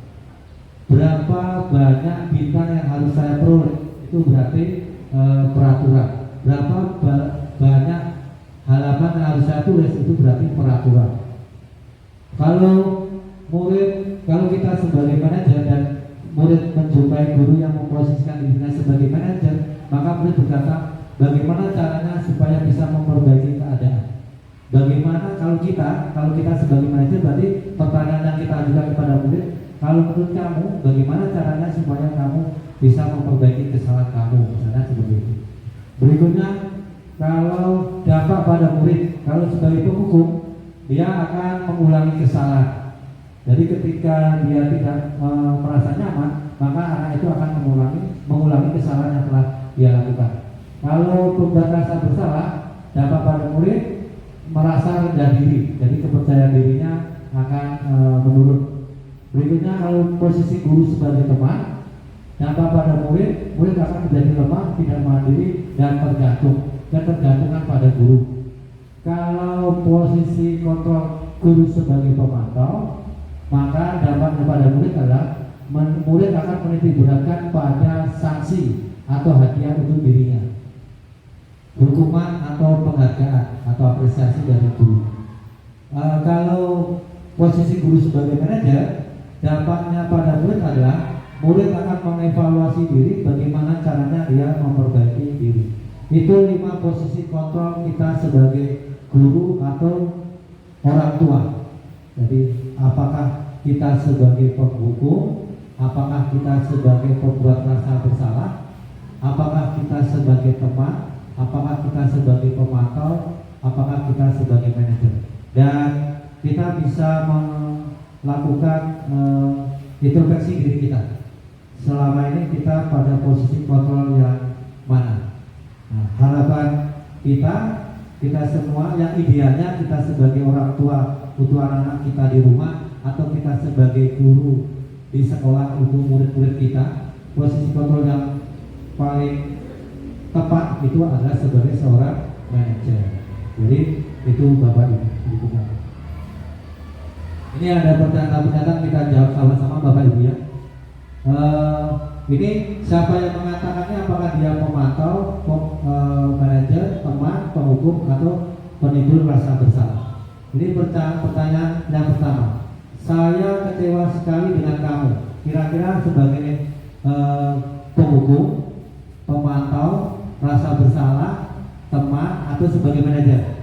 Berapa banyak bintang yang harus saya peroleh, itu berarti peraturan. Berapa banyak halaman yang harus saya tulis, itu berarti peraturan. Kalau kita sebagai manajer dan murid menjumpai guru yang memposisikan dirinya sebagai manajer, maka murid berkata, bagaimana caranya supaya bisa memperbaiki keadaan. Bagaimana kalau kita sebagai manajer, berarti pertanyaan yang kita ajukan kepada murid, kalau menurut kamu, bagaimana caranya supaya kamu bisa memperbaiki kesalahan kamu, misalnya seperti itu. Berikutnya, kalau dampak pada murid, kalau sebagai penghukum, dia akan mengulangi kesalahan. Jadi ketika dia tidak merasa nyaman, maka anak itu akan mengulangi kesalahan yang telah dia lakukan. Kalau pembuat rasa bersalah, dampak pada murid merasa rendah diri, jadi kepercayaan dirinya akan menurun. Berikutnya, kalau posisi guru sebagai teman, dampak pada murid akan menjadi lemah, tidak mandiri, dan ketergantungan pada guru. Kalau posisi kontrol guru sebagai pemantau, maka dampak kepada murid adalah murid akan menitikberatkan pada sanksi atau hadiah untuk dirinya, hukuman atau penghargaan atau apresiasi dari guru. Kalau posisi guru sebagai manajer, dampaknya pada murid adalah murid akan mengevaluasi diri, bagaimana caranya dia memperbaiki diri. Itu 5 posisi kontrol kita sebagai guru atau orang tua. Jadi apakah kita sebagai penghukum, apakah kita sebagai pembuat rasa bersalah, apakah kita sebagai teman, apakah kita sebagai pemantau, apakah kita sebagai manajer. Dan kita bisa melakukan introspeksi diri kita. Selama ini kita pada posisi kontrol yang mana? Nah, harapan kita semua, yang idealnya kita sebagai orang tua untuk anak-anak kita di rumah, atau kita sebagai guru di sekolah untuk murid-murid kita, posisi kontrol yang paling tepat itu adalah sebagai seorang manajer. Jadi itu Bapak Ibu. Ini ada pertanyaan-pertanyaan, kita jawab sama-sama Bapak Ibu ya. Ini siapa yang mengatakannya, apakah dia pemantau, manajer, teman, penghukum, atau penimbul rasa bersalah? Ini pertanyaan yang pertama. Saya kecewa sekali dengan kamu. Kira-kira sebagai penghukum, pemantau, rasa bersalah, teman, atau sebagai manajer?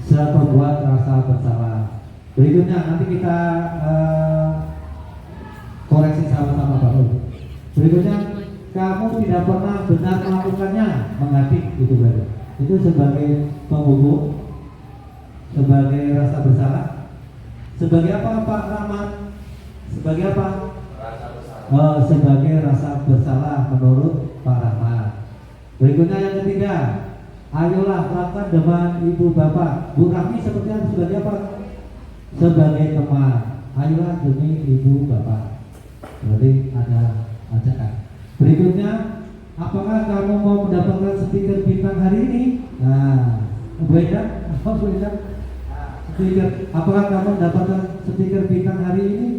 Pembuat rasa bersalah. Berikutnya nanti kita koreksi sama-sama Bapak Ibu. Berikutnya, kamu tidak pernah benar melakukannya, mengadik itu berarti. Itu sebagai penghukum, sebagai rasa bersalah. Sebagai apa Pak Rahmat? Sebagai apa? Rasa bersalah. Sebagai rasa bersalah menurut Pak Rahmat. Berikutnya yang ketiga, ayolah lakukan dengan ibu bapak. Bu Rahmi seperti apa? Sebagai apa? Sebagai teman. Ayolah demi ibu bapak. Berarti ada ajakan. Berikutnya, apakah kamu mau mendapatkan stiker bintang hari ini? Nah, beda? Apa beda? Stiker. Apakah kamu mendapatkan stiker bintang hari ini?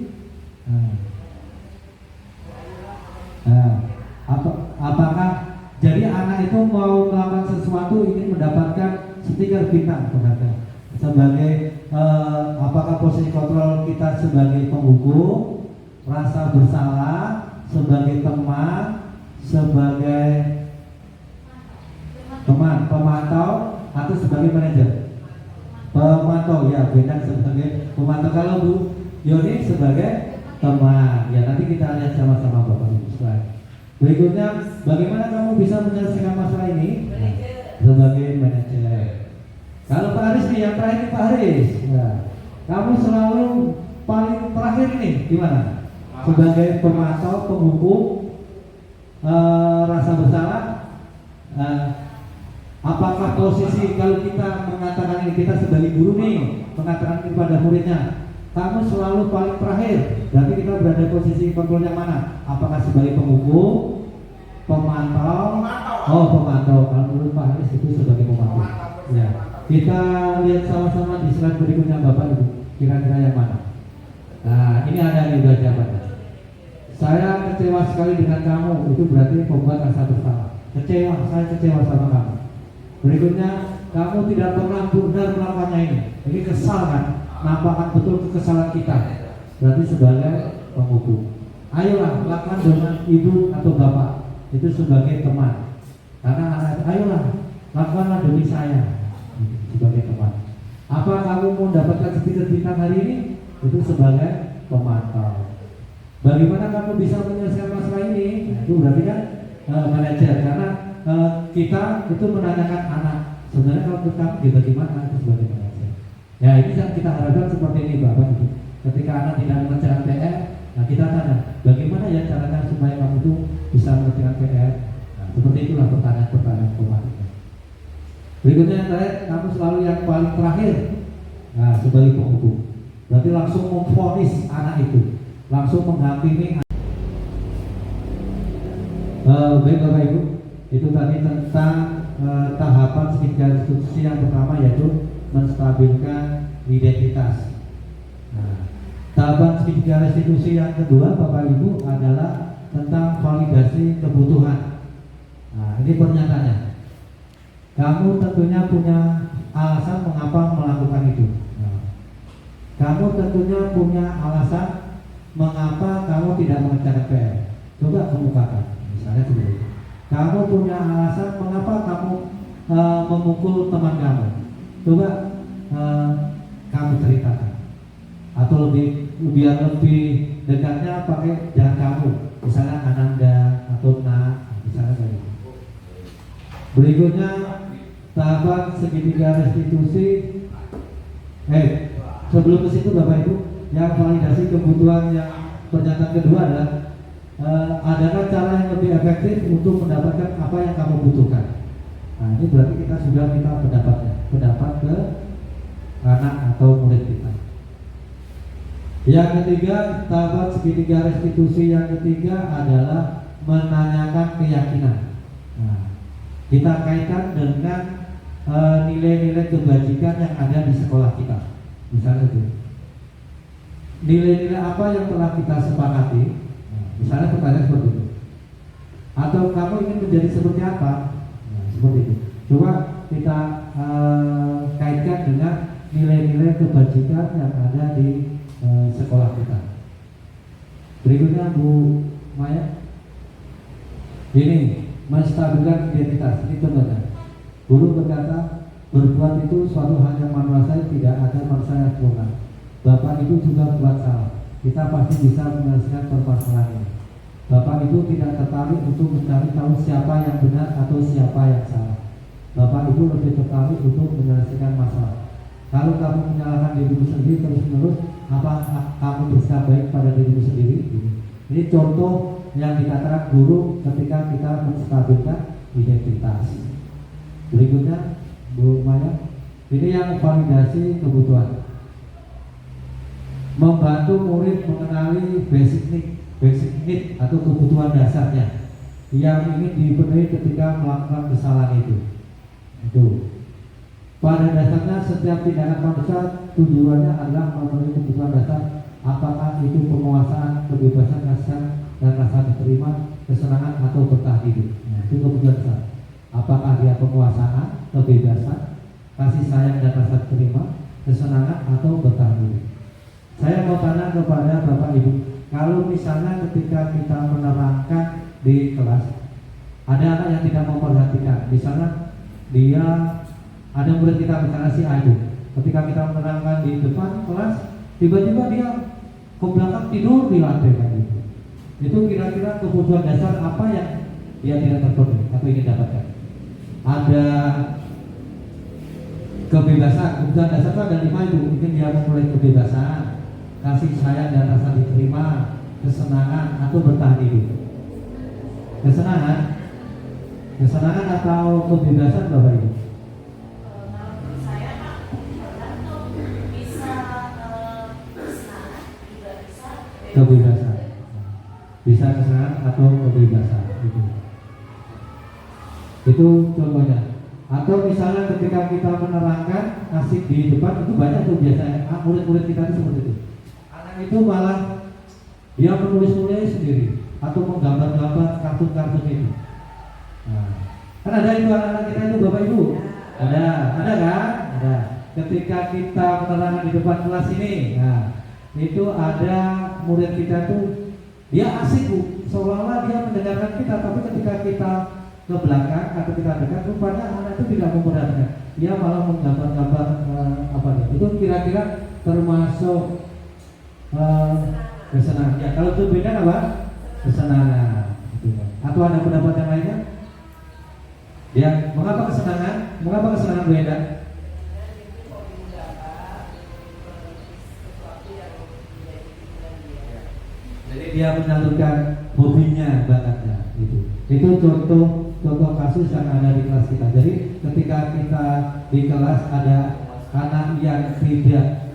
Apakah jadi anak itu mau melakukan sesuatu ingin mendapatkan stiker bintang? sebagai apakah posisi kontrol kita sebagai penghukum, rasa bersalah, sebagai teman, sebagai teman, pemantau, atau sebagai manajer? Pemantau, ya beda sebagai pemantau. Kalau Bu Yoni sebagai teman, ya nanti kita lihat sama-sama Bapak Ibu sekalian. Berikutnya, bagaimana kamu bisa menyelesaikan masalah ini? Sebagai manajer. Kalau Pak Haris nih, yang terakhir nih Pak Haris, ya, kamu selalu paling terakhir nih, gimana? Sebagai pemantau, penghukum, rasa bersalah, apakah posisi kalau kita mengatakan ini, kita sebagai guru nih mengatakan kepada muridnya, kamu selalu paling terakhir, berarti kita berada posisi kontrol yang mana? Apakah sebagai penghukum, pemantau? Oh, pemantau. Kalau menurut Pak Haris itu sebagai pemantau. Ya. Kita lihat sama-sama di slide berikutnya Bapak Ibu, kira-kira yang mana? Nah, ini ada nih jawabannya. Saya kecewa sekali dengan kamu, itu berarti membuat rasa bersalah. Kecewa, saya kecewa sama kamu. Berikutnya, kamu tidak pernah benar melakukannya ini. Ini kesal kan? Nampakkan betul kekesalan kita. Berarti sebagai penghukum. Ayolah, lakukan dengan ibu atau bapak. Itu sebagai teman. Karena ayolah, lakukanlah demi saya. Sebagai teman. Apa kamu mau dapatkan stiker bintang hari ini? Itu sebagai pemantau. Bagaimana kamu bisa menyelesaikan masalah ini? Nah, itu berarti kan manajer. Karena kita itu menanyakan anak. Sebenarnya kalau kita bagaimana itu sebagai manajer. Ya ini yang kita harapkan seperti ini Bapak Ibu. Ketika anak tidak mengerjakan PR, nah kita tanya, bagaimana ya caranya supaya kamu itu bisa mengerjakan PR? Nah, seperti itulah pertanyaan-pertanyaan kemarin. Berikutnya yang terakhir, kamu selalu yang paling terakhir. Nah, sebagai penghukum, berarti langsung memvonis anak itu, langsung menghakimi. Baik Bapak Ibu, itu tadi tentang tahapan segitiga restitusi yang pertama yaitu menstabilkan identitas. Nah, tahapan segitiga restitusi yang kedua Bapak Ibu adalah tentang validasi kebutuhan. Nah, ini pernyataannya. Kamu tentunya punya alasan mengapa melakukan itu. Nah, kamu tentunya punya alasan mengapa kamu tidak mengerjakan PR. Coba kemukakan. Misalnya seperti itu. Kamu punya alasan mengapa kamu memukul teman kamu. Coba kamu ceritakan. Atau biar lebih dekatnya pakai jangan kamu. Misalnya Ananda atau Na, misalnya kayak gitu. Berikutnya tahapan segitiga restitusi. Sebelum ke situ Bapak Ibu, yang validasi kebutuhan yang pernyataan kedua adalah adakah cara yang lebih efektif untuk mendapatkan apa yang kamu butuhkan. Nah ini berarti kita sudah minta pendapat ke anak atau murid kita. Yang ketiga, tahapan segitiga restitusi yang ketiga adalah menanyakan keyakinan. Nah, kita kaitkan dengan nilai-nilai kebajikan yang ada di sekolah kita. Misalnya itu, nilai-nilai apa yang telah kita sepakati. Nah, misalnya pertanyaan seperti itu. Atau kamu ingin menjadi seperti apa? Nah, seperti itu. Coba kita kaitkan dengan nilai-nilai kebajikan yang ada di sekolah kita. Berikutnya Bu Maya. Ini menstabilkan identitas. Ini contohnya. Guru berkata, berbuat itu suatu hal yang manual saya, tidak ada manusia yang sempurna. Bapak Ibu juga buat salah. Kita pasti bisa menyelesaikan permasalahan ini. Bapak Ibu tidak tertarik untuk mencari tahu siapa yang benar atau siapa yang salah. Bapak Ibu lebih tertarik untuk menyelesaikan masalah. Kalau kamu menyalahkan dirimu sendiri terus-menerus, apa kamu bisa baik pada dirimu sendiri? Ini contoh yang dikatakan guru ketika kita menstabilkan identitas. Berikutnya Bu Maya, ini yang validasi kebutuhan. Membantu murid mengenali basic need atau kebutuhan dasarnya yang ingin dipenuhi ketika melakukan kesalahan itu. Itu. Pada dasarnya setiap tindakan manusia tujuannya adalah memenuhi kebutuhan dasar, apakah itu penguasaan, kebebasan, kasihan, dan rasa diterima, kesenangan atau bertahan hidup. Nah, itu kebutuhan dasar. Apakah dia penguasaan, kebebasan, kasih sayang dan rasa diterima, kesenangan atau bertahan hidup. Saya mau tanya kepada Bapak Ibu, kalau misalnya ketika kita menerangkan di kelas, ada anak yang tidak memperhatikan, misalnya dia ada murid kita misalnya si A itu, ketika kita menerangkan di depan kelas, tiba-tiba dia ke belakang tidur di lantai kayak gitu. Itu kira-kira kebutuhan dasar apa yang dia tidak terpenuhi atau ingin dapatkan? Ada kebebasan, kebutuhan dasar itu ada 5 itu, mungkin dia memulai kebebasan, kasih sayang dan rasa diterima, kesenangan atau bertahan hidup. Kesenangan atau kebebasan Bapak Ibu? Menurut saya Pak, tergantung bisa kesenangan juga bisa Kebebasan. Bisa kesenangan atau kebebasan itu contohnya. Atau misalnya ketika kita menerangkan asik di depan, itu banyak tuh biasanya murid-murid kita itu seperti itu. Anak itu malah dia menulis-nulis sendiri atau menggambar-gambar kartun-kartun itu. Nah, kan ada itu anak-anak kita itu Bapak Ibu. Ada kan? Ada. Ketika kita menerangkan di depan kelas ini, nah itu ada murid kita tuh dia asik Bu, seolah-olah dia mendengarkan kita, tapi ketika kita ke belakang atau kita dekat, rupanya anak itu tidak memperhatikan. Dia malah menggambar-gambar apa nih? Itu kira-kira termasuk kesenangan. Ya, kalau itu beda apa? Kesenangan. Atau ada pendapat yang lainnya? Ya, mengapa kesenangan? Mengapa kesenangan beda? Jadi dia menyalurkan hobinya, bakatnya itu contoh kasus yang ada di kelas kita. Jadi ketika kita di kelas ada anak yang tidak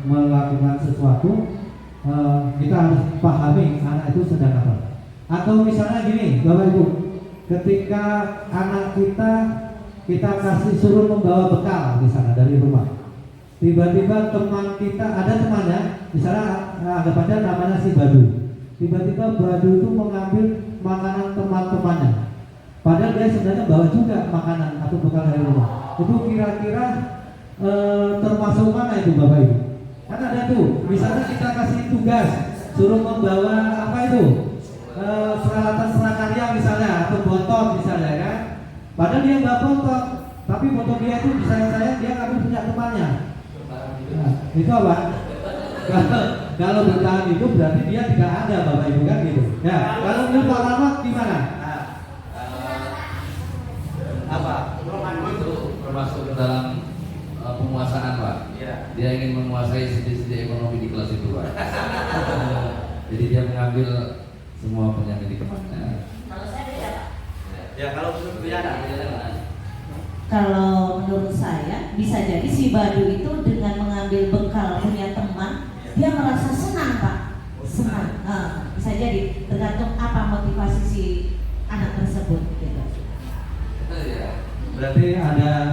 melakukan sesuatu, kita harus pahami anak itu sedang apa. Atau misalnya gini Bapak Ibu, ketika anak kita kasih suruh membawa bekal misalnya dari rumah, tiba-tiba teman kita, ada temannya, misalnya anggapannya namanya si Badu, tiba-tiba Badu itu mengambil makanan teman-temannya, padahal dia sebenarnya bawa juga makanan atau bekal dari rumah. Itu kira-kira termasuk mana itu Bapak Ibu? Kan ada tuh, misalnya kita kasih tugas suruh membawa apa itu, peralatan prakarya misalnya, atau botol misalnya kan, padahal dia nggak botol, tapi botol dia itu disayang-sayang dia ngambil punya temannya. Nah, itu apa? Kalau bertahan itu berarti dia tidak ada Bapak Ibu kan gitu. Ya, kalau menurut Pak Rahmat gimana? Apa? Itu termasuk ke dalam penguasaan Pak. Iya. Dia ingin menguasai sisi-sisi ekonomi di kelas itu Pak. Jadi dia mengambil semua yang temannya. Kalau saya beda Pak. Ya, kalau menurut Biana. Kalau menurut saya bisa jadi si Badu itu dengan mengambil bekal punya teman, dia merasa senang Pak. Senang. Bisa jadi tergantung apa motivasi si anak tersebut gitu. Berarti ada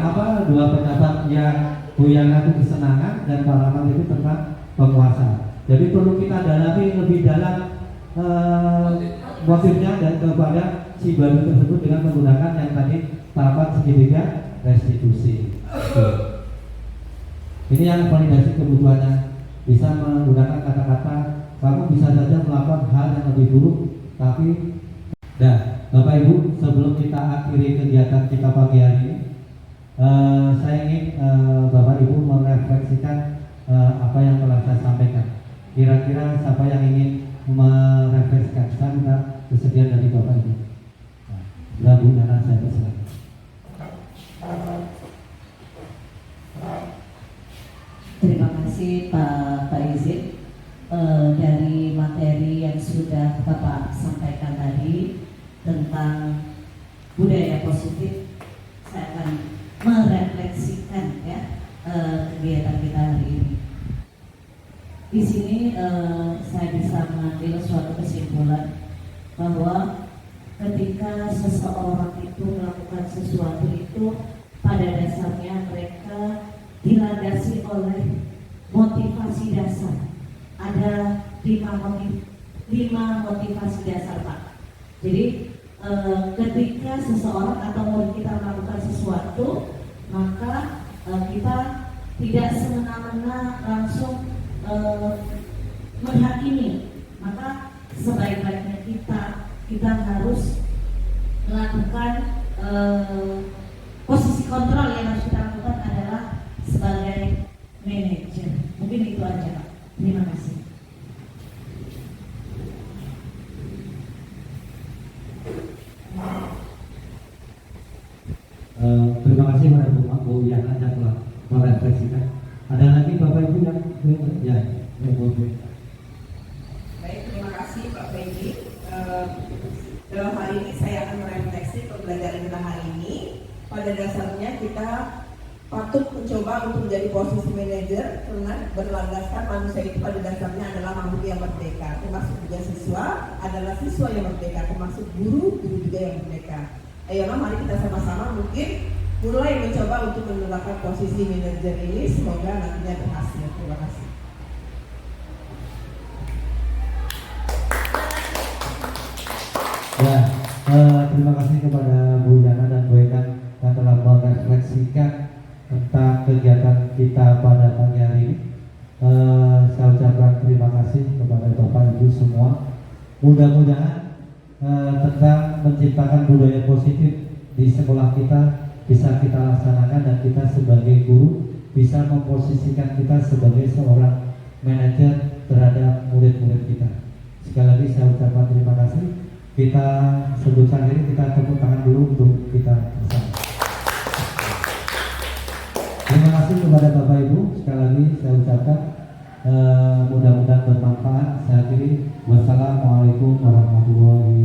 apa dua pendapat yang Bu Yana itu kesenangan dan Pak Rahmat itu tentang penguasa. Jadi perlu kita dalami lebih dalam motifnya dan kepada si Badu tersebut dengan menggunakan yang tadi tahapan segitiga restitusi. Ini yang validasi kebutuhannya, bisa menggunakan kata-kata kamu bisa saja melakukan hal yang lebih buruk, tapi Bapak Ibu, sebelum kita akhiri kegiatan kita pagi hari ini, saya ingin Bapak Ibu merefleksikan apa yang telah saya sampaikan. Kira-kira siapa yang ingin merefleksikan? Saya minta kesediaan dari Bapak Ibu. Nah, Bu Nana, saya persilakan. Terima kasih Pak Izin. Dari materi yang sudah Bapak sampaikan tadi tentang budaya positif, saya akan merefleksikan ya kegiatan kita hari ini. Di sini saya bisa mengambil suatu kesimpulan bahwa ketika seseorang itu melakukan sesuatu itu pada dasarnya mereka dilandasi oleh motivasi dasar. Ada 5 motivasi dasar Pak. Jadi ketika seseorang atau murid kita melakukan sesuatu, maka kita tidak semena-mena langsung menghakimi. Maka sebaik-baiknya kita harus melakukan posisi kontrol yang harus kita lakukan adalah sebagai manajer. Mungkin itu aja, Pak. Terima kasih. Terima kasih kepada Bu Yana yang telah merefleksikan. Ada lagi Bapak Ibu yang ya, Baik, terima kasih Pak Fendi. Dalam hal ini saya akan merefleksi pembelajaran kita hari ini. Pada dasarnya kita patut mencoba untuk menjadi posisi manajer karena berlandaskan manusia itu pada dasarnya adalah makhluk yang merdeka. Termasuk juga siswa adalah siswa yang merdeka, termasuk guru juga yang merdeka. Ayolah mari kita sama-sama mungkin mulai mencoba untuk menerapkan posisi manajer ini, semoga nantinya berhasil. Terima kasih. Ya, terima kasih kepada Bu Yana dan Bu Endang yang telah merefleksikan tentang kegiatan kita pada pagi hari ini. Saya ucapkan terima kasih kepada Bapak Ibu semua. Mudah-mudahan tentang menciptakan budaya positif di sekolah kita bisa kita laksanakan dan kita sebagai guru bisa memposisikan kita sebagai seorang manajer terhadap murid-murid kita. Sekali lagi saya ucapkan terima kasih. Kita sebutkan diri, kita tepuk tangan dulu untuk kita bersama. Terima kasih kepada Bapak Ibu. Sekali lagi saya ucapkan mudah-mudahan bermanfaat. Saya akhiri. Wassalamualaikum warahmatullahi wabarakatuh.